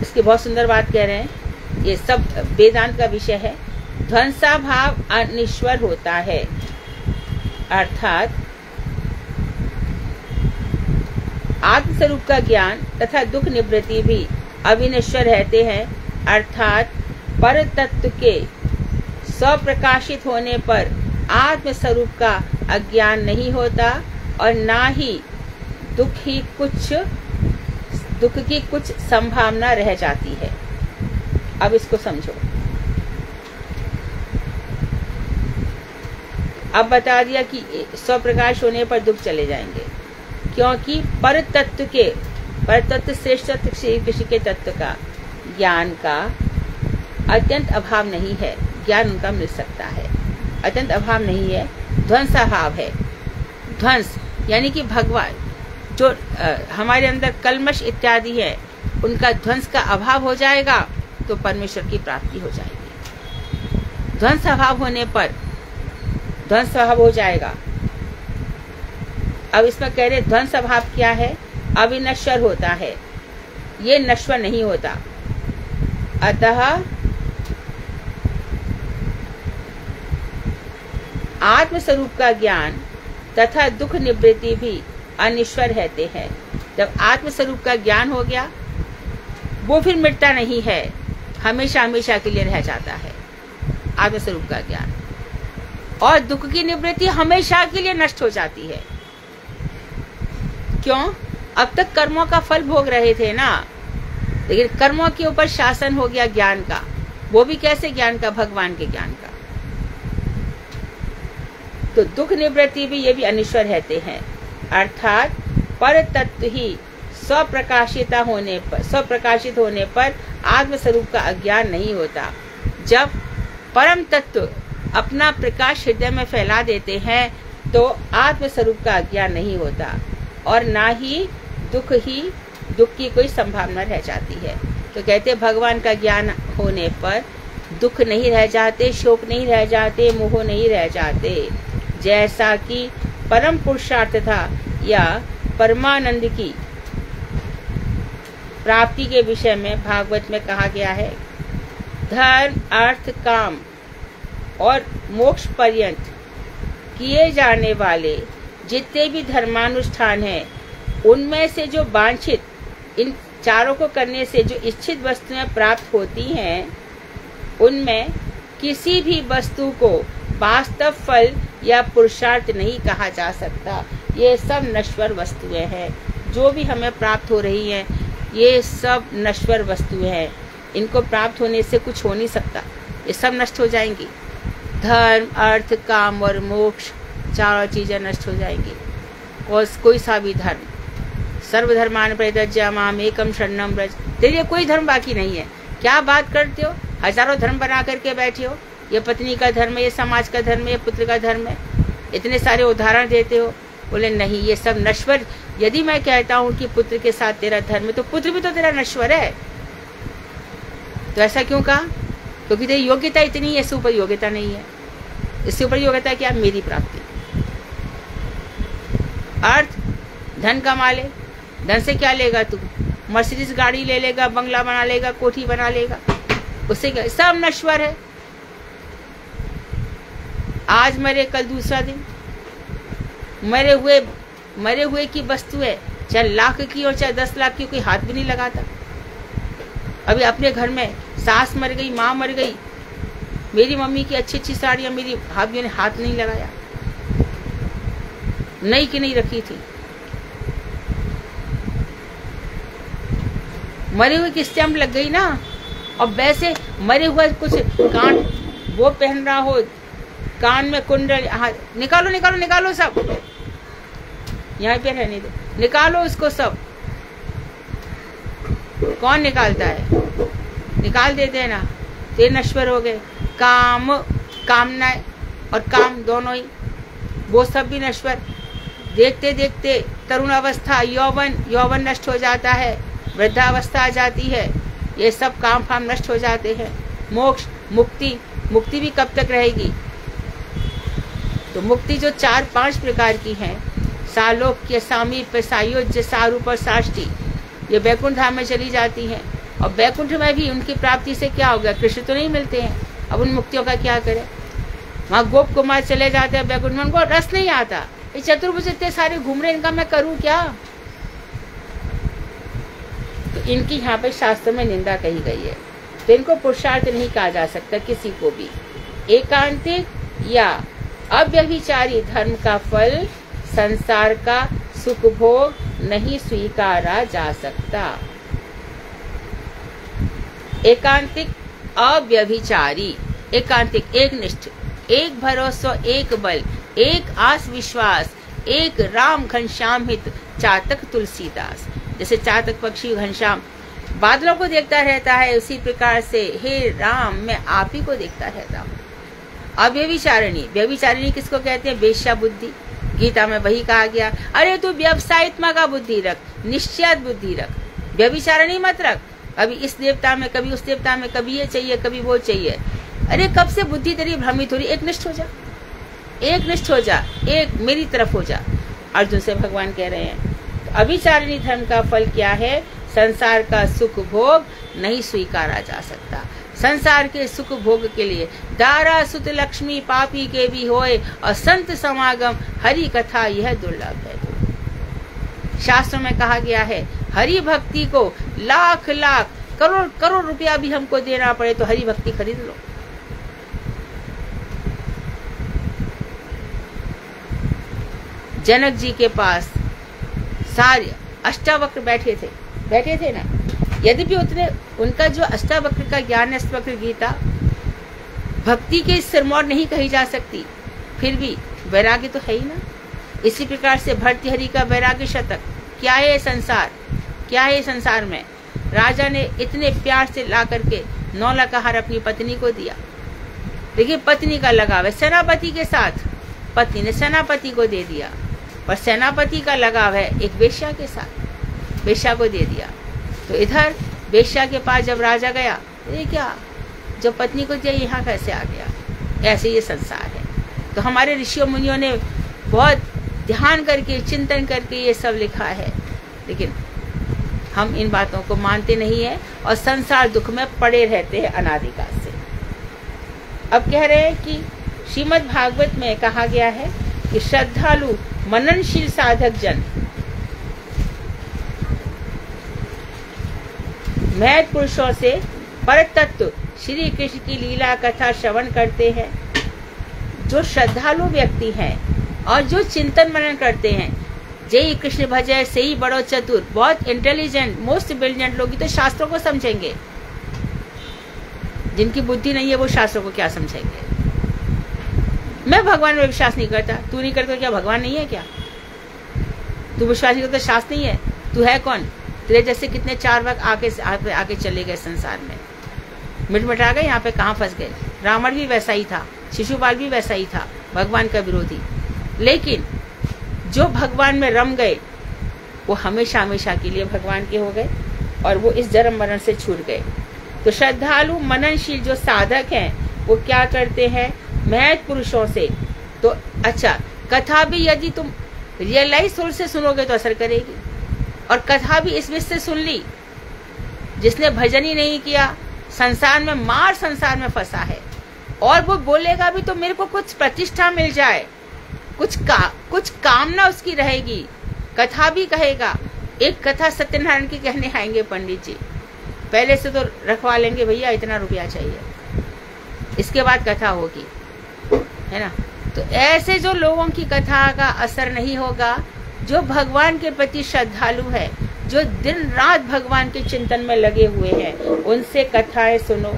इसकी बहुत सुंदर बात कह रहे हैं, ये सब वेदांत का विषय है। ध्वंसाभाव अनिश्वर होता है, अर्थात आत्मस्वरूप का ज्ञान तथा दुख निवृत्ति भी अविनश्वर रहते हैं, अर्थात पर तत्व के स्वप्रकाशित होने पर आत्मस्वरूप का अज्ञान नहीं होता और ना ही दुख की कुछ संभावना रह जाती है। अब इसको समझो। अब बता दिया कि स्वप्रकाश होने पर दुख चले जाएंगे, क्योंकि पर तत्व श्रेष्ठ तत्व श्री कृष्ण के तत्व का ज्ञान का अत्यंत अभाव नहीं है। ज्ञान उनका मिल सकता है, अत्यंत अभाव नहीं है, ध्वंस अभाव है। ध्वंस यानी कि भगवान जो हमारे अंदर कलमश इत्यादि है, उनका ध्वंस का अभाव हो जाएगा तो परमेश्वर की प्राप्ति हो जाएगी। ध्वंस अभाव होने पर ध्वंस अभाव हो जाएगा। अब इसमें कह रहे ध्वंस अभाव क्या है? अविनश्वर होता है, ये नश्वर नहीं होता। अतः आत्मस्वरूप का ज्ञान तथा दुख निवृत्ति भी अनिश्वर रहते हैं। जब आत्मस्वरूप का ज्ञान हो गया, वो फिर मिटता नहीं है, हमेशा हमेशा के लिए रह जाता है आत्मस्वरूप का ज्ञान। और दुख की निवृत्ति हमेशा के लिए नष्ट हो जाती है। क्यों? अब तक कर्मों का फल भोग रहे थे ना, लेकिन कर्मों के ऊपर शासन हो गया ज्ञान का। वो भी कैसे ज्ञान का? भगवान के ज्ञान का। तो दुख निवृत्ति भी ये भी अनिश्वर रहते हैं, अर्थात पर तत्व ही स्वप्रकाशित होने पर आत्मस्वरूप का अज्ञान नहीं होता। जब परम तत्व अपना प्रकाश हृदय में फैला देते हैं तो आत्मस्वरूप का अज्ञान नहीं होता और ना ही दुख की कोई संभावना रह जाती है। तो कहते भगवान का ज्ञान होने पर दुख नहीं रह जाते, शोक नहीं रह जाते, मोह नहीं रह जाते। जैसा कि परम पुरुषार्थ था या परमानंद की प्राप्ति के विषय में भागवत में कहा गया है, धर्म अर्थ काम और मोक्ष पर्यंत किए जाने वाले जितने भी धर्मानुष्ठान हैं, उनमें से जो वांछित, इन चारों को करने से जो इच्छित वस्तुएं प्राप्त होती हैं, उनमें किसी भी वस्तु को वास्तव फल या पुरुषार्थ नहीं कहा जा सकता। ये सब नश्वर वस्तुएं हैं। जो भी हमें प्राप्त हो रही हैं, ये सब नश्वर वस्तुएं हैं। इनको प्राप्त होने से कुछ हो नहीं सकता, ये सब नष्ट हो जाएंगी। धर्म अर्थ काम और मोक्ष चारों चीजें नष्ट हो जाएंगी। और कोई सा भी धर्म, सर्वधर्मान परित्यज्य माम एकम शरणम व्रज, तेरे लिए कोई धर्म बाकी नहीं है। क्या बात करते हो? हजारों धर्म बना करके बैठे हो। ये पत्नी का धर्म है, ये समाज का धर्म है, ये पुत्र का धर्म है, इतने सारे उदाहरण देते हो। बोले नहीं, ये सब नश्वर। यदि मैं कहता हूँ कि पुत्र के साथ तेरा धर्म है, तो पुत्र भी तो तेरा नश्वर है। तो ऐसा क्यों कहा? क्योंकि तेरी योग्यता इतनी है, इससे ऊपर योग्यता नहीं है। इससे ऊपर योग्यता क्या? मेरी प्राप्ति। अर्थ, धन कमा ले, धन से क्या लेगा तू? मर्सिडीज गाड़ी ले लेगा, बंगला बना लेगा, कोठी बना लेगा, उससे क्या? सब नश्वर है। आज मरे, कल दूसरा दिन। मरे हुए की वस्तु है, चाहे लाख की और चाहे 10 लाख की, कोई हाथ भी नहीं लगाता। अभी अपने घर में सास मर गई, माँ मर गई, मेरी मम्मी की अच्छी अच्छी साड़ियाँ मेरी भाभियों ने हाथ नहीं लगाया, नई की नहीं रखी थी। मरे हुए की स्टैम्प लग गई ना। और वैसे मरे हुए कुछ कान वो पहन रहा हो, कान में कुंडल, निकालो निकालो निकालो, सब यहाँ पे रहने दो, निकालो उसको सब। कौन निकालता है? निकाल देते हैं ना। ते नश्वर हो गए। कामनाएं और काम दोनों ही, वो सब भी नश्वर। देखते देखते तरुण अवस्था, यौवन नष्ट हो जाता है, वृद्धावस्था आ जाती है, ये सब काम फाम नष्ट हो जाते हैं। मोक्ष, मुक्ति भी कब तक रहेगी? तो मुक्ति जो 4-5 प्रकार की हैं, सालोक्य, सामीप्य, सायुज्य, सारूप और साष्टी, ये वैकुंठ धाम में चली जाती हैं। और वैकुंठ में भी उनकी प्राप्ति से क्या हो गया? कृष्ण तो नहीं मिलते हैं। अब उन मुक्तियों का क्या करें? वहाँ गोप कुमार चले जाते हैं वैकुंठ में, उनको रस नहीं आता। ये चतुर्भुज इतने सारे घूम रहे, इनका मैं करूँ क्या? तो इनकी यहाँ पे शास्त्र में निंदा कही गई है। तो इनको पुरुषार्थ नहीं कहा जा सकता किसी को भी। एकांतिक या अव्यभिचारी धर्म का फल संसार का सुख भोग नहीं स्वीकारा जा सकता। एकांतिक अव्यभिचारी, एकांतिक एक निष्ठ, एक भरोसा, एक बल, एक आस विश्वास, एक राम घनश्याम हित चातक तुलसीदास। जैसे चातक पक्षी घनश्याम बादलों को देखता रहता है, उसी प्रकार से हे राम मैं आप ही को देखता रहता हूँ। अव्यभिचारिणी, व्यभिचारिणी किसको कहते हैं? वेश्या बुद्धि। गीता में वही कहा गया, अरे तू व्यवसायित्मा का बुद्धि रख, निश्चय बुद्धि रख, व्यभिचारिणी मत रख। कभी इस देवता में, कभी उस देवता में, कभी ये चाहिए, कभी वो चाहिए। अरे कब से बुद्धि तेरी भ्रमित हो रही? एक निष्ठ हो जा, एक निष्ठ हो जा, एक मेरी तरफ हो जा। अर्जुन से भगवान कह रहे हैं। तो अभिचारिणी धर्म का फल क्या है? संसार का सुख भोग नहीं स्वीकारा जा सकता। संसार के सुख भोग के लिए दारा सुत लक्ष्मी पापी के भी होए और संत समागम हरि कथा यह दुर्लभ है। शास्त्रों में कहा गया है हरि भक्ति को लाख लाख करोड़ करोड़ रुपया भी हमको देना पड़े तो हरि भक्ति खरीद लो। जनक जी के पास सारे अष्टावक्र बैठे थे ना। यद्यपि उतने उनका जो अष्टावक्र का ज्ञान है, अष्टावक्र गीता भक्ति के सिरमौर नहीं कही जा सकती, फिर भी वैराग्य तो है ही ना। इसी प्रकार से भर्तृहरि का वैराग्य शतक। क्या है संसार, क्या है संसार में? राजा ने इतने प्यार से ला करके 9 लाख का हार अपनी पत्नी को दिया। देखिए पत्नी का लगाव है सेनापति के साथ, पत्नी ने सेनापति को दे दिया। पर सेनापति का लगाव है एक वेश्या के साथ, वेश्या को दे दिया। तो इधर वेश्या के पास जब राजा गया, ये क्या जो पत्नी को दिया यहाँ कैसे आ गया? ऐसे ये संसार है। तो हमारे ऋषियों मुनियों ने बहुत ध्यान करके चिंतन करके ये सब लिखा है, लेकिन हम इन बातों को मानते नहीं है और संसार दुख में पड़े रहते हैं अनादिकाल से। अब कह रहे हैं कि श्रीमद् भागवत में कहा गया है कि श्रद्धालु मननशील साधक जन महत पुरुषों से परतत्व श्री कृष्ण की लीला कथा श्रवण करते हैं। जो श्रद्धालु व्यक्ति हैं और जो चिंतन मनन करते हैं, जय कृष्ण भजय से ही बड़ो चतुर, बहुत इंटेलिजेंट मोस्ट ब्रिलियंट लोग तो शास्त्रों को समझेंगे। जिनकी बुद्धि नहीं है वो शास्त्रों को क्या समझेंगे? मैं भगवान में विश्वास नहीं करता, तू नहीं करता, क्या भगवान नहीं है क्या? तू विश्वास नहीं करता, शास्त्र नहीं है, तू है कौन? तेरे जैसे कितने 4 वक्त आके चले गए संसार में, मिटमिटा गए, यहाँ पे कहाँ फंस गए। रावण भी वैसा ही था, शिशुपाल भी वैसा ही था, भगवान का विरोधी। लेकिन जो भगवान में रम गए वो हमेशा हमेशा के लिए भगवान के हो गए और वो इस जन्म मरण से छूट गए। तो श्रद्धालु मननशील जो साधक हैं वो क्या करते हैं? महत पुरुषों से। तो अच्छा, कथा भी यदि तुम रियलाइज सोल से सुनोगे तो असर करेगी। और कथा भी इस विषय से सुन ली, जिसने भजन ही नहीं किया, संसार में मार संसार में फंसा है, और वो बोलेगा भी तो मेरे को कुछ प्रतिष्ठा मिल जाए, कुछ कामना उसकी रहेगी, कथा भी कहेगा। एक कथा सत्यनारायण की कहने आएंगे पंडित जी, पहले से तो रखवा लेंगे भैया इतना रुपया चाहिए, इसके बाद कथा होगी, है ना। तो ऐसे जो लोगों की कथा का असर नहीं होगा, जो भगवान के प्रति श्रद्धालु है, जो दिन रात भगवान के चिंतन में लगे हुए हैं, उनसे कथाएं सुनो।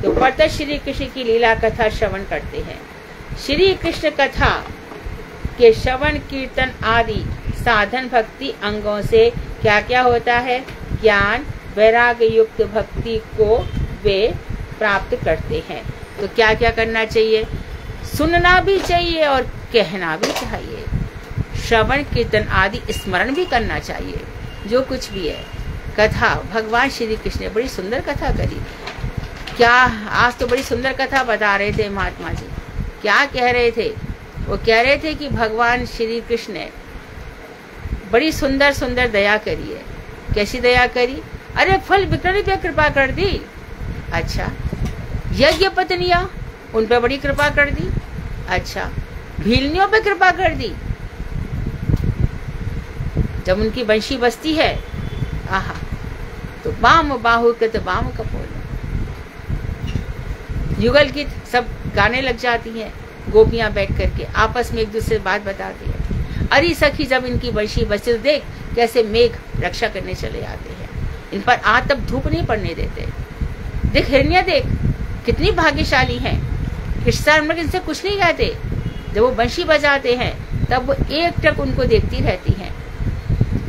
तो परतः श्री कृष्ण की लीला कथा श्रवण करते हैं। श्री कृष्ण कथा के श्रवण कीर्तन आदि साधन भक्ति अंगों से क्या क्या होता है? ज्ञान वैराग्य युक्त भक्ति को वे प्राप्त करते हैं। तो क्या क्या करना चाहिए? सुनना भी चाहिए और कहना भी चाहिए। श्रवण कीर्तन आदि स्मरण भी करना चाहिए। जो कुछ भी है कथा, भगवान श्री कृष्ण ने बड़ी सुंदर कथा करी। क्या आज तो बड़ी सुंदर कथा बता रहे थे महात्मा जी। क्या कह रहे थे? वो कह रहे थे कि भगवान श्री कृष्ण ने बड़ी सुंदर सुंदर दया करी है। कैसी दया करी? अरे फल विक्रमी पे कृपा कर दी। अच्छा, यज्ञ पत्नियां, उन पे बड़ी कृपा कर दी। अच्छा, भीलनियों पे कृपा कर दी। जब उनकी वंशी बस्ती है, आहा, तो बाम बाहु कृत बाम कपोल। युगल गीत सब गाने लग जाती हैं, गोपियां बैठ करके आपस में एक दूसरे से बात बताती है। अरे सखी जब इनकी बंशी बजती, देख कैसे मेघ रक्षा करने चले आते हैं, इन पर तब धूप नहीं पड़ने देते। देख हिरण्या, देख कितनी भाग्यशाली हैं, कृष्ण इनसे कुछ नहीं कहते। जब वो बंशी बजाते हैं तब वो एक टक उनको देखती रहती हैं।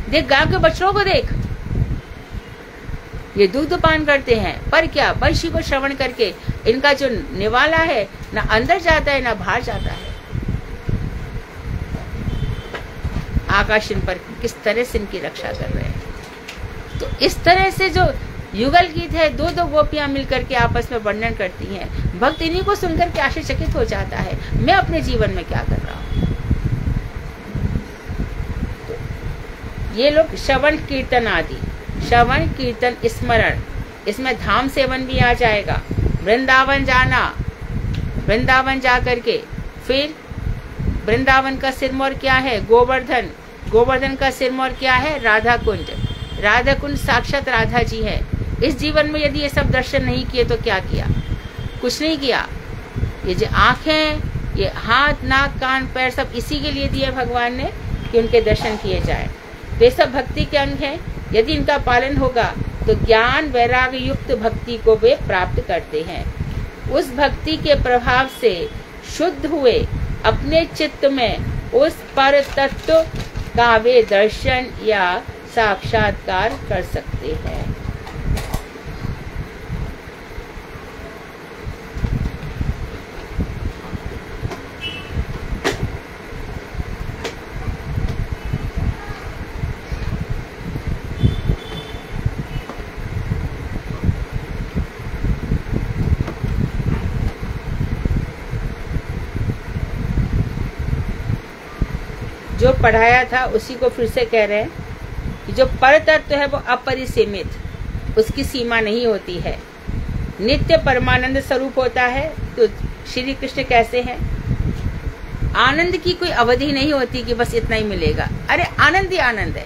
देख गांव के बच्चों को देख, ये दूध पान करते हैं, पर क्या बंशी को श्रवण करके इनका जो निवाला है ना अंदर जाता है ना बाहर जाता है। आकाश इन पर किस तरह से इनकी रक्षा कर रहे हैं। तो इस तरह से जो युगल गीत है, दो दो गोपियां मिलकर के आपस में वर्णन करती हैं। भक्त इन्हीं को सुनकर के आश्चर्यचकित हो जाता है, मैं अपने जीवन में क्या कर रहा हूं। तो ये लोग श्रवण कीर्तन आदि, श्रवण कीर्तन स्मरण, इसमें धाम सेवन भी आ जाएगा। वृंदावन जाना, वृंदावन जा करके फिर वृंदावन का सिरमौर क्या है? गोवर्धन। गोवर्धन का सिरमौर क्या है? राधा कुंज। राधा कुंज साक्षात राधा जी है। इस जीवन में यदि ये सब दर्शन नहीं किए तो क्या किया? कुछ नहीं किया। ये जो आंखें, ये हाथ, नाक, कान, पैर सब इसी के लिए दिए भगवान ने कि उनके दर्शन किए जाए। वे सब भक्ति के अंग हैं। यदि इनका पालन होगा तो ज्ञान वैराग्य युक्त भक्ति को वे प्राप्त करते हैं। उस भक्ति के प्रभाव से शुद्ध हुए अपने चित्त में उस पर तत्व का वे दर्शन या साक्षात्कार कर सकते हैं। जो पढ़ाया था उसी को फिर से कह रहे हैं कि जो पर तत्व है वो अपरिसीमित, उसकी सीमा नहीं होती है, नित्य परमानंद स्वरूप होता है। तो श्री कृष्ण कैसे हैं? आनंद की कोई अवधि नहीं होती कि बस इतना ही मिलेगा। अरे आनंद ही आनंद है।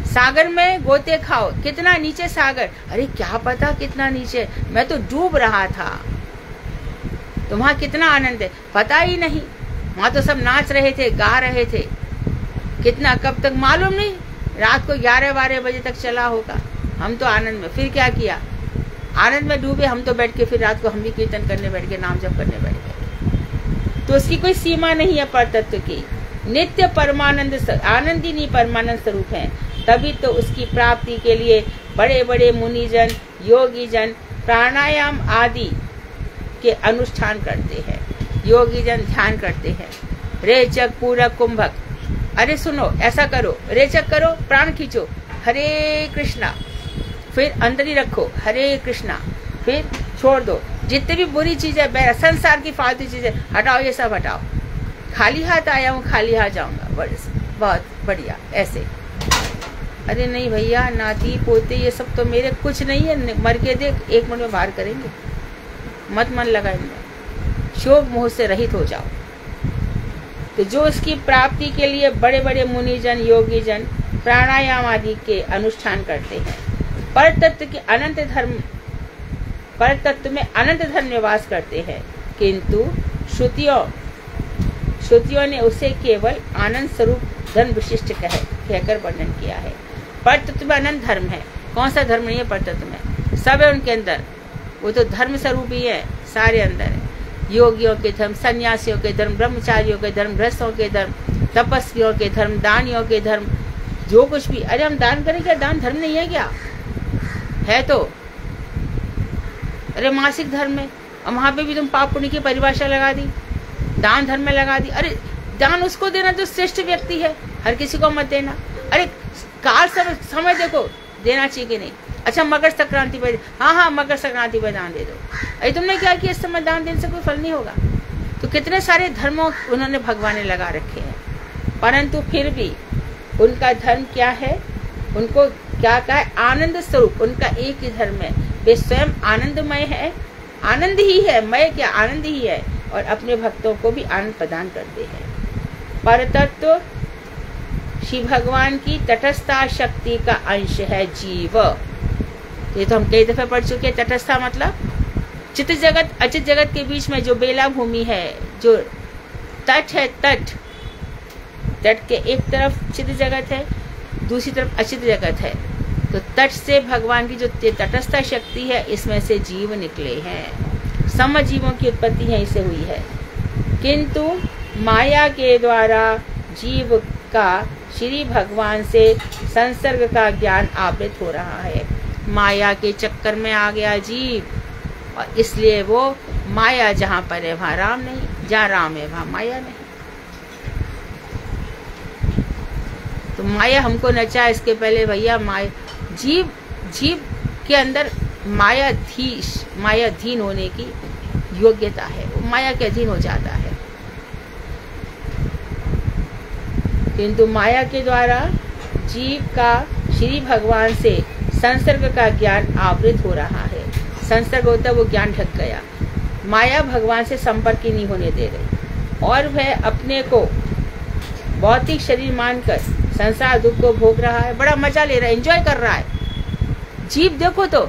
सागर में गोते खाओ, कितना नीचे सागर, अरे क्या पता कितना नीचे, मैं तो डूब रहा था। तो वहां कितना आनंद है पता ही नहीं। वहां तो सब नाच रहे थे, गा रहे थे, कितना कब तक मालूम नहीं, रात को 11-12 बजे तक चला होगा। हम तो आनंद में, फिर क्या किया? आनंद में डूबे हम तो बैठ के, फिर रात को हम भी कीर्तन करने बैठ गए, नाम जप करने बैठ गए। तो उसकी कोई सीमा नहीं है पर तत्व की। नित्य परमानंद, आनंद ही नहीं परमानंद स्वरूप है। तभी तो उसकी प्राप्ति के लिए बड़े बड़े मुनिजन, योगी जन प्राणायाम आदि के अनुष्ठान करते हैं। योगी जन ध्यान करते हैं। रेचक, पूरक, कुंभक, अरे सुनो ऐसा करो, रेचक करो, प्राण खींचो, हरे कृष्णा, फिर अंदर ही रखो हरे कृष्णा, फिर छोड़ दो। जितनी भी बुरी चीजें, संसार की फालतू चीजें हटाओ, ये सब हटाओ। खाली हाथ आया हूँ, खाली हाथ जाऊंगा, बहुत बढ़िया ऐसे। अरे नहीं भैया, नाती पोते ये सब तो मेरे कुछ नहीं है, मर के देख, 1 मिनट में बाहर करेंगे। मत मन लगा इनमें, शोक मोह से रहित हो जाओ। तो जो इसकी प्राप्ति के लिए बड़े बड़े मुनिजन, योगी जन प्राणायाम आदि के अनुष्ठान करते हैं। पर तत्व के अनंत धर्म, पर तत्व में अनंत धर्म निवास करते हैं, किंतु श्रुतियों ने उसे केवल आनंद स्वरूप धर्म विशिष्ट कहकर वर्णन किया है। पर तत्व में अनंत धर्म है। कौन सा धर्म नहीं है पर तत्व में? सब है उनके अंदर। वो तो धर्म स्वरूप ही है, सारे अंदर है। योगियों के धर्म, सन्यासियों के धर्म, ब्रह्मचारियों के धर्म, गृहस्थों के धर्म, तपस्वियों के धर्म, दानियों के धर्म, जो कुछ भी। अरे हम दान करें क्या? दान धर्म नहीं है क्या? है तो। अरे मासिक धर्म में, और वहां पे भी तुम पाप पुण्य की परिभाषा लगा दी, दान धर्म में लगा दी। अरे दान उसको देना जो श्रेष्ठ व्यक्ति है, हर किसी को मत देना। अरे काल समय देखो, देना चाहिए कि नहीं। अच्छा मकर संक्रांति पर, हाँ मकर संक्रांति पर दान दे दो। अरे तुमने क्या किया? इस समय दान देने से कोई फल नहीं होगा। तो कितने सारे धर्मों उन्होंने भगवान ने लगा रखे हैं, परंतु फिर भी उनका धर्म क्या है? उनको क्या कहा है? आनंद स्वरूप। उनका एक ही धर्म है, वे स्वयं आनंदमय है। आनंद ही है, मय क्या, आनंद ही है, और अपने भक्तों को भी आनंद प्रदान करते हैं। परतत्व श्री भगवान की तटस्था शक्ति का अंश है जीव। ये तो हम कई दफे पढ़ चुके हैं। तटस्था मतलब चित जगत अचित जगत के बीच में जो बेला भूमि है, जो तट है, तट के एक तरफ चित जगत है, दूसरी तरफ अचित जगत है। तो तट से भगवान की जो तटस्थ शक्ति है, इसमें से जीव निकले हैं। सम जीवों की उत्पत्ति यहीं से हुई है। किंतु माया के द्वारा जीव का श्री भगवान से संसर्ग का ज्ञान आवृत हो रहा है। माया के चक्कर में आ गया जीव, और इसलिए वो माया जहाँ पर है वहाँ राम नहीं, जहाँ राम है वहाँ माया नहीं। तो माया हमको नचा, इसके पहले भैया माया जीव के अंदर मायाधीन होने की योग्यता है, वो माया के अधीन हो जाता है। किंतु माया के द्वारा जीव का श्री भगवान से संसर्ग का ज्ञान आवृत हो रहा है। संसर्ग होता है वो ज्ञान ढक गया। माया भगवान से संपर्क ही नहीं होने दे रही, और वह अपने को भौतिक शरीर मानकर संसार दुख को भोग रहा है, बड़ा मजा ले रहा है, एंजॉय कर रहा है। जीव देखो तो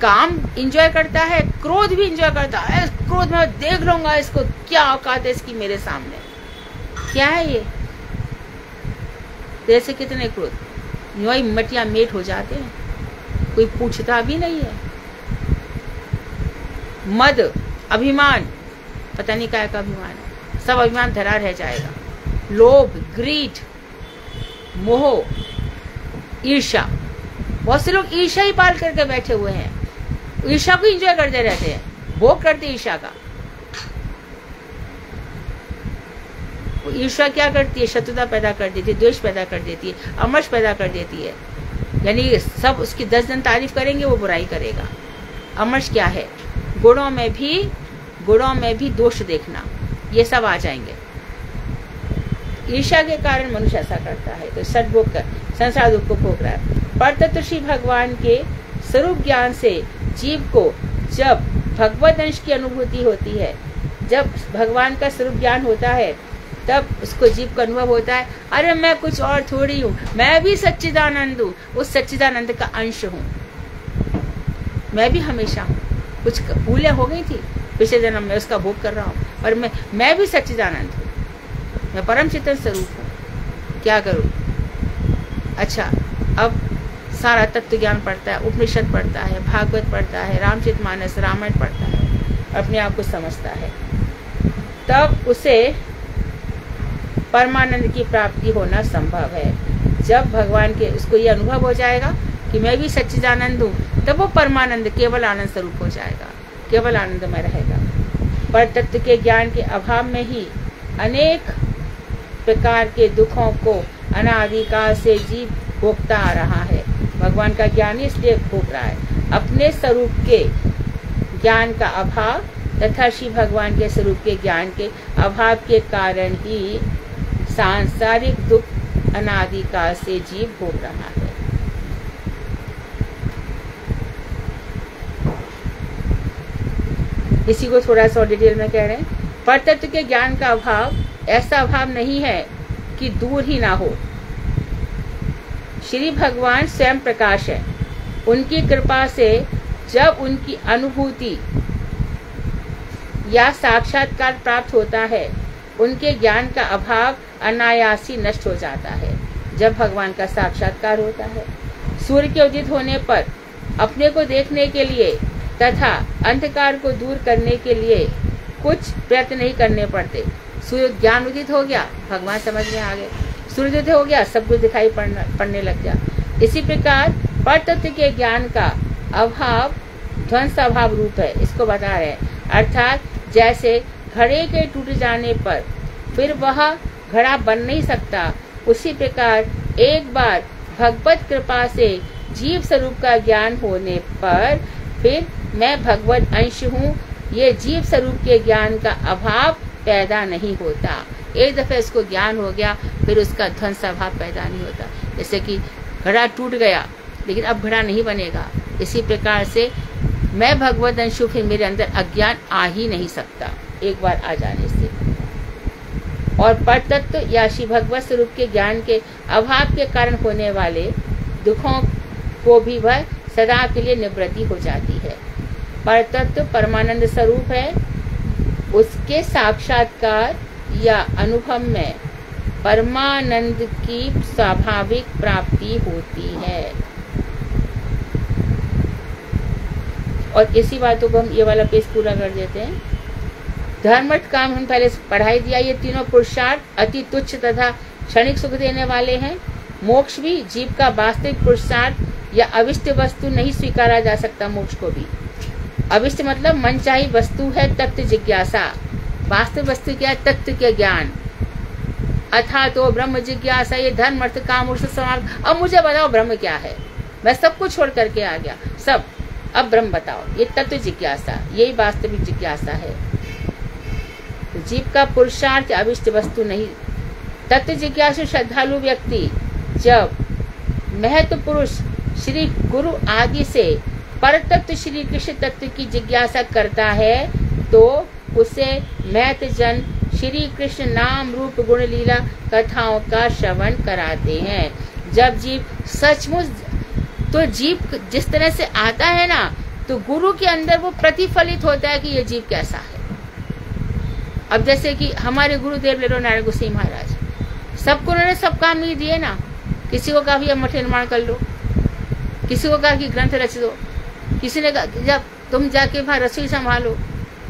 काम एंजॉय करता है, क्रोध भी एंजॉय करता है। क्रोध में देख लूंगा इसको, क्या औकात है इसकी मेरे सामने, क्या है ये। जैसे कितने क्रोध यूं ही मटिया मेट हो जाते हैं, कोई पूछता भी नहीं है। मद, अभिमान, पता नहीं क्या का अभिमान है, सब अभिमान धरा रह जाएगा। लोभ, ग्रीड, मोह, ईर्ष्या, बहुत से लोग ईर्ष्या ही पाल करके बैठे हुए हैं, ईर्ष्या को एंजॉय करते रहते हैं, भोग करते ईर्ष्या का। ईर्ष्या क्या करती है? शत्रुता पैदा कर देती है, द्वेष पैदा कर देती है, अमर्ष पैदा कर देती है। यानी सब उसकी 10 दिन तारीफ करेंगे, वो बुराई करेगा। अमर्ष क्या है? गुणों में भी दोष देखना, ये सब आ जाएंगे। ईर्ष्या के कारण मनुष्य ऐसा करता है, तो सद्भोग कर संसार दुख को भोग रहा है। परतत्व श्री भगवान के स्वरूप ज्ञान से जीव को जब भगवत अंश की अनुभूति होती है, जब भगवान का स्वरूप ज्ञान होता है, तब उसको जीव का अनुभव होता है, अरे मैं कुछ और थोड़ी हूँ, मैं भी सच्चिदानंद हूँ, उस सच्चिदानंद का अंश हूँ। मैं भी हमेशा हूँ, कुछ भूलें हो गई थी पिछले जन्म में, उसका भोग कर रहा हूँ, और मैं भी सच्चिदानंद हूँ, मैं परम चेतन स्वरूप हूँ। क्या करूँ? अच्छा, अब सारा तत्व ज्ञान पढ़ता है, उपनिषद पढ़ता है, भागवत पढ़ता है, रामचरितमानस, रामायण पढ़ता है, अपने आप को समझता है, तब उसे परमानंद की प्राप्ति होना संभव है। जब भगवान के उसको ये अनुभव हो जाएगा कि मैं भी सच्चिदानंद हूँ, तब वो परमानंद केवल आनंद स्वरूप हो जाएगा, केवल आनंद में रहेगा। पर तत्व के ज्ञान के अभाव में ही अनेक प्रकार के दुखों को अनादिकाल से जीव भोगता आ रहा है। भगवान का ज्ञान इसलिए भोग रहा है। अपने स्वरूप के ज्ञान का अभाव तथा श्री भगवान के स्वरूप के ज्ञान के अभाव के कारण ही सांसारिक दुख अनादिकाल से जीव भोग रहा है। इसी को थोड़ा सा डिटेल में कह रहे हैं। पर तत्व के ज्ञान का अभाव ऐसा अभाव नहीं है कि दूर ही ना हो। श्री भगवान स्वयं प्रकाश है। उनकी कृपा से जब उनकी अनुभूति या साक्षात्कार प्राप्त होता है, उनके ज्ञान का अभाव अनायासी नष्ट हो जाता है। जब भगवान का साक्षात्कार होता है, सूर्य के उदित होने पर अपने को देखने के लिए तथा अंधकार को दूर करने के लिए कुछ प्रयत्न नहीं करने पड़ते। सूर्य ज्ञान उदित हो गया, भगवान समझ में आ गए, सूर्य उदित हो गया, सब कुछ दिखाई पड़ने लग गया। इसी प्रकार पर तत्व के ज्ञान का अभाव ध्वंस अभाव रूप है, इसको बता रहे हैं। अर्थात जैसे घड़े के टूट जाने पर फिर वह घड़ा बन नहीं सकता, उसी प्रकार एक बार भगवत कृपा से जीव स्वरूप का ज्ञान होने पर फिर मैं भगवत अंश हूँ, ये जीव स्वरूप के ज्ञान का अभाव पैदा नहीं होता। एक दफे उसको ज्ञान हो गया, फिर उसका ध्वंस अभाव पैदा नहीं होता। जैसे कि घड़ा टूट गया, लेकिन अब घड़ा नहीं बनेगा। इसी प्रकार से मैं भगवत अंश हूँ, फिर मेरे अंदर अज्ञान आ ही नहीं सकता एक बार आ जाने से। और पर तत्व या श्री भगवत स्वरूप के ज्ञान के अभाव के कारण होने वाले दुखों को भी वह सदा के लिए निवृत्ति हो जाती है। परतत्व परमानंद स्वरूप है, उसके साक्षात्कार या अनुभव में परमानंद की स्वाभाविक प्राप्ति होती है। और इसी बातों को हम ये वाला पेज पूरा कर देते हैं। धर्म काम हम पहले पढ़ाई दिया, ये तीनों पुरुषार्थ अति तुच्छ तथा क्षणिक सुख देने वाले हैं। मोक्ष भी जीव का वास्तविक पुरुषार्थ या अविष्ट वस्तु नहीं स्वीकारा जा सकता। मोक्ष को भी अविष्ट मतलब मनचाही वस्तु है तत्व जिज्ञासा। वास्तविक वस्तु क्या है? तत्व के ज्ञान। अथा तो ब्रह्म जिज्ञासा, ये धर्म अर्थ काम मोक्ष समाप्त। अब मुझे बताओ ब्रह्म क्या है? मैं सब कुछ छोड़ करके आ गया, सब, अब ब्रह्म बताओ। ये तत्व जिज्ञासा, यही वास्तविक जिज्ञासा है। तो जीव का पुरुषार्थ अविष्ट वस्तु नहीं। तत्व जिज्ञासु श्रद्धालु व्यक्ति जब महत्व पुरुष श्री गुरु आदि से परतत्व श्री कृष्ण तत्व की जिज्ञासा करता है तो उसे महत जन श्री कृष्ण नाम रूप गुण लीला कथाओं का श्रवण कराते हैं। जब जीव सचमुच, तो जीव जिस तरह से आता है ना, तो गुरु के अंदर वो प्रतिफलित होता है कि ये जीव कैसा है। अब जैसे कि हमारे गुरुदेव ले लो नारायण गोसाई महाराज, सबको उन्होंने सब काम ही दिए ना। किसी को कहा भी मठ निर्माण कर लो, किसी को कहा कि ग्रंथ रच दो, किसी ने कहा जब तुम जाके वहाँ रसोई संभालो,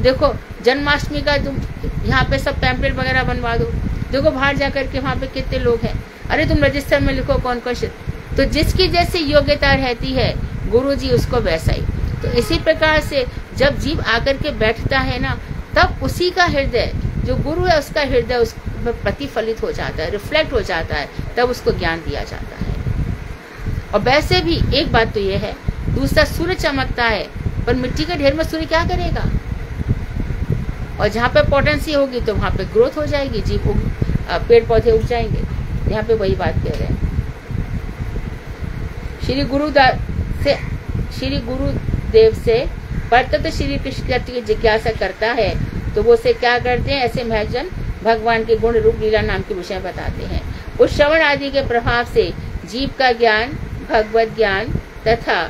देखो जन्माष्टमी का तुम यहाँ पे सब पैम्पलेट वगैरह बनवा दो, देखो बाहर जा करके वहाँ पे कितने लोग हैं, अरे तुम रजिस्टर में लिखो कौन कौन से। तो जिसकी जैसी योग्यता रहती है गुरु जी उसको वैसा ही। तो इसी प्रकार से जब जीव आकर के बैठता है ना, तब उसी का हृदय, जो गुरु है उसका हृदय उस प्रतिफलित हो जाता है, रिफ्लेक्ट हो जाता है, तब उसको ज्ञान दिया जाता है। और वैसे भी एक बात तो ये है, दूसरा सूर्य चमकता है, पर मिट्टी के ढेर में सूर्य क्या करेगा? और जहाँ पे पोटेंसी होगी तो वहाँ पे ग्रोथ हो जाएगी, जीव पेड़ पौधे उग जाएंगे। यहाँ पे वही बात कह रहे हैं। श्री गुरुदेव से परतत्व श्री कृष्ण की जिज्ञासा करता है तो वो से क्या करते हैं? ऐसे महजन भगवान के गुण रूप लीला नाम के विषय बताते हैं। उस श्रवण आदि के प्रभाव से जीव का ज्ञान, भगवत ज्ञान तथा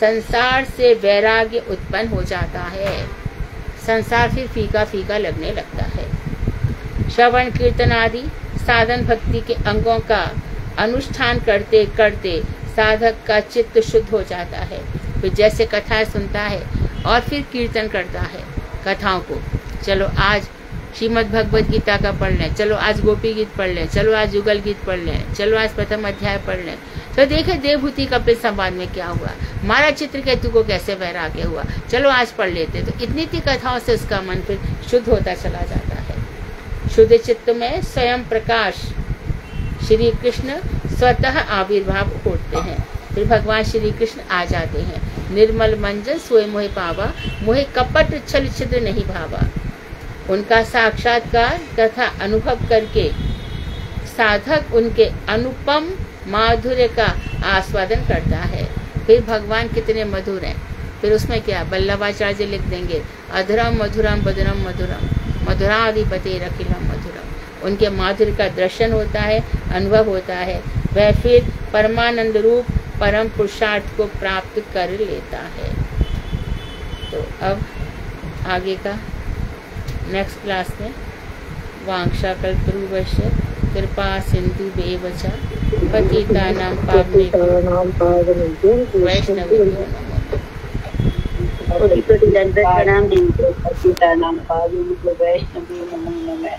संसार से वैराग्य उत्पन्न हो जाता है। संसार फिर फीका फीका लगने लगता है। श्रवण कीर्तन आदि साधन भक्ति के अंगों का अनुष्ठान करते करते साधक का चित्त शुद्ध हो जाता है। फिर जैसे कथाएं सुनता है और फिर कीर्तन करता है कथाओं को। चलो आज श्रीमद् भगवद गीता का पढ़ लें, चलो आज गोपी गीत पढ़ लें, चलो आज युगल गीत पढ़ लें, चलो आज प्रथम अध्याय पढ़ लें। तो देखे देवभूति कपिल संवाद में क्या हुआ, महाराज चित्रकेतु को कैसे वैराग्य हुआ, चलो आज पढ़ लेते। तो इतनी सी कथाओं से उसका मन फिर शुद्ध होता चला जाता है। शुद्ध चित्त में स्वयं प्रकाश श्री कृष्ण स्वतः आविर्भाव होते हैं। फिर भगवान श्री कृष्ण आ जाते हैं। निर्मल मंजन सोए मोहे पावा, मोहे कपट छल छिद्र नहीं भावा। उनका साक्षात्कार तथा अनुभव करके साधक उनके अनुपम माधुर्य का आस्वादन करता है। फिर भगवान कितने मधुर हैं, फिर उसमें क्या वल्लभाचार्य लिख देंगे, अधरम मधुरम बदरम मधुरम मधुराधिपते रखिलम मधुरम। उनके माधुर्य का दर्शन होता है, अनुभव होता है, वह फिर परमानंद रूप परम पुरुषार्थ को प्राप्त कर लेता है। तो अब आगे का नेक्स्ट क्लास में वांछा कल्पतरुभ्यश्च कृपा सिंधु बेवच पतितानां पावनेभ्यो वैष्णवेभ्यो नमो नमः।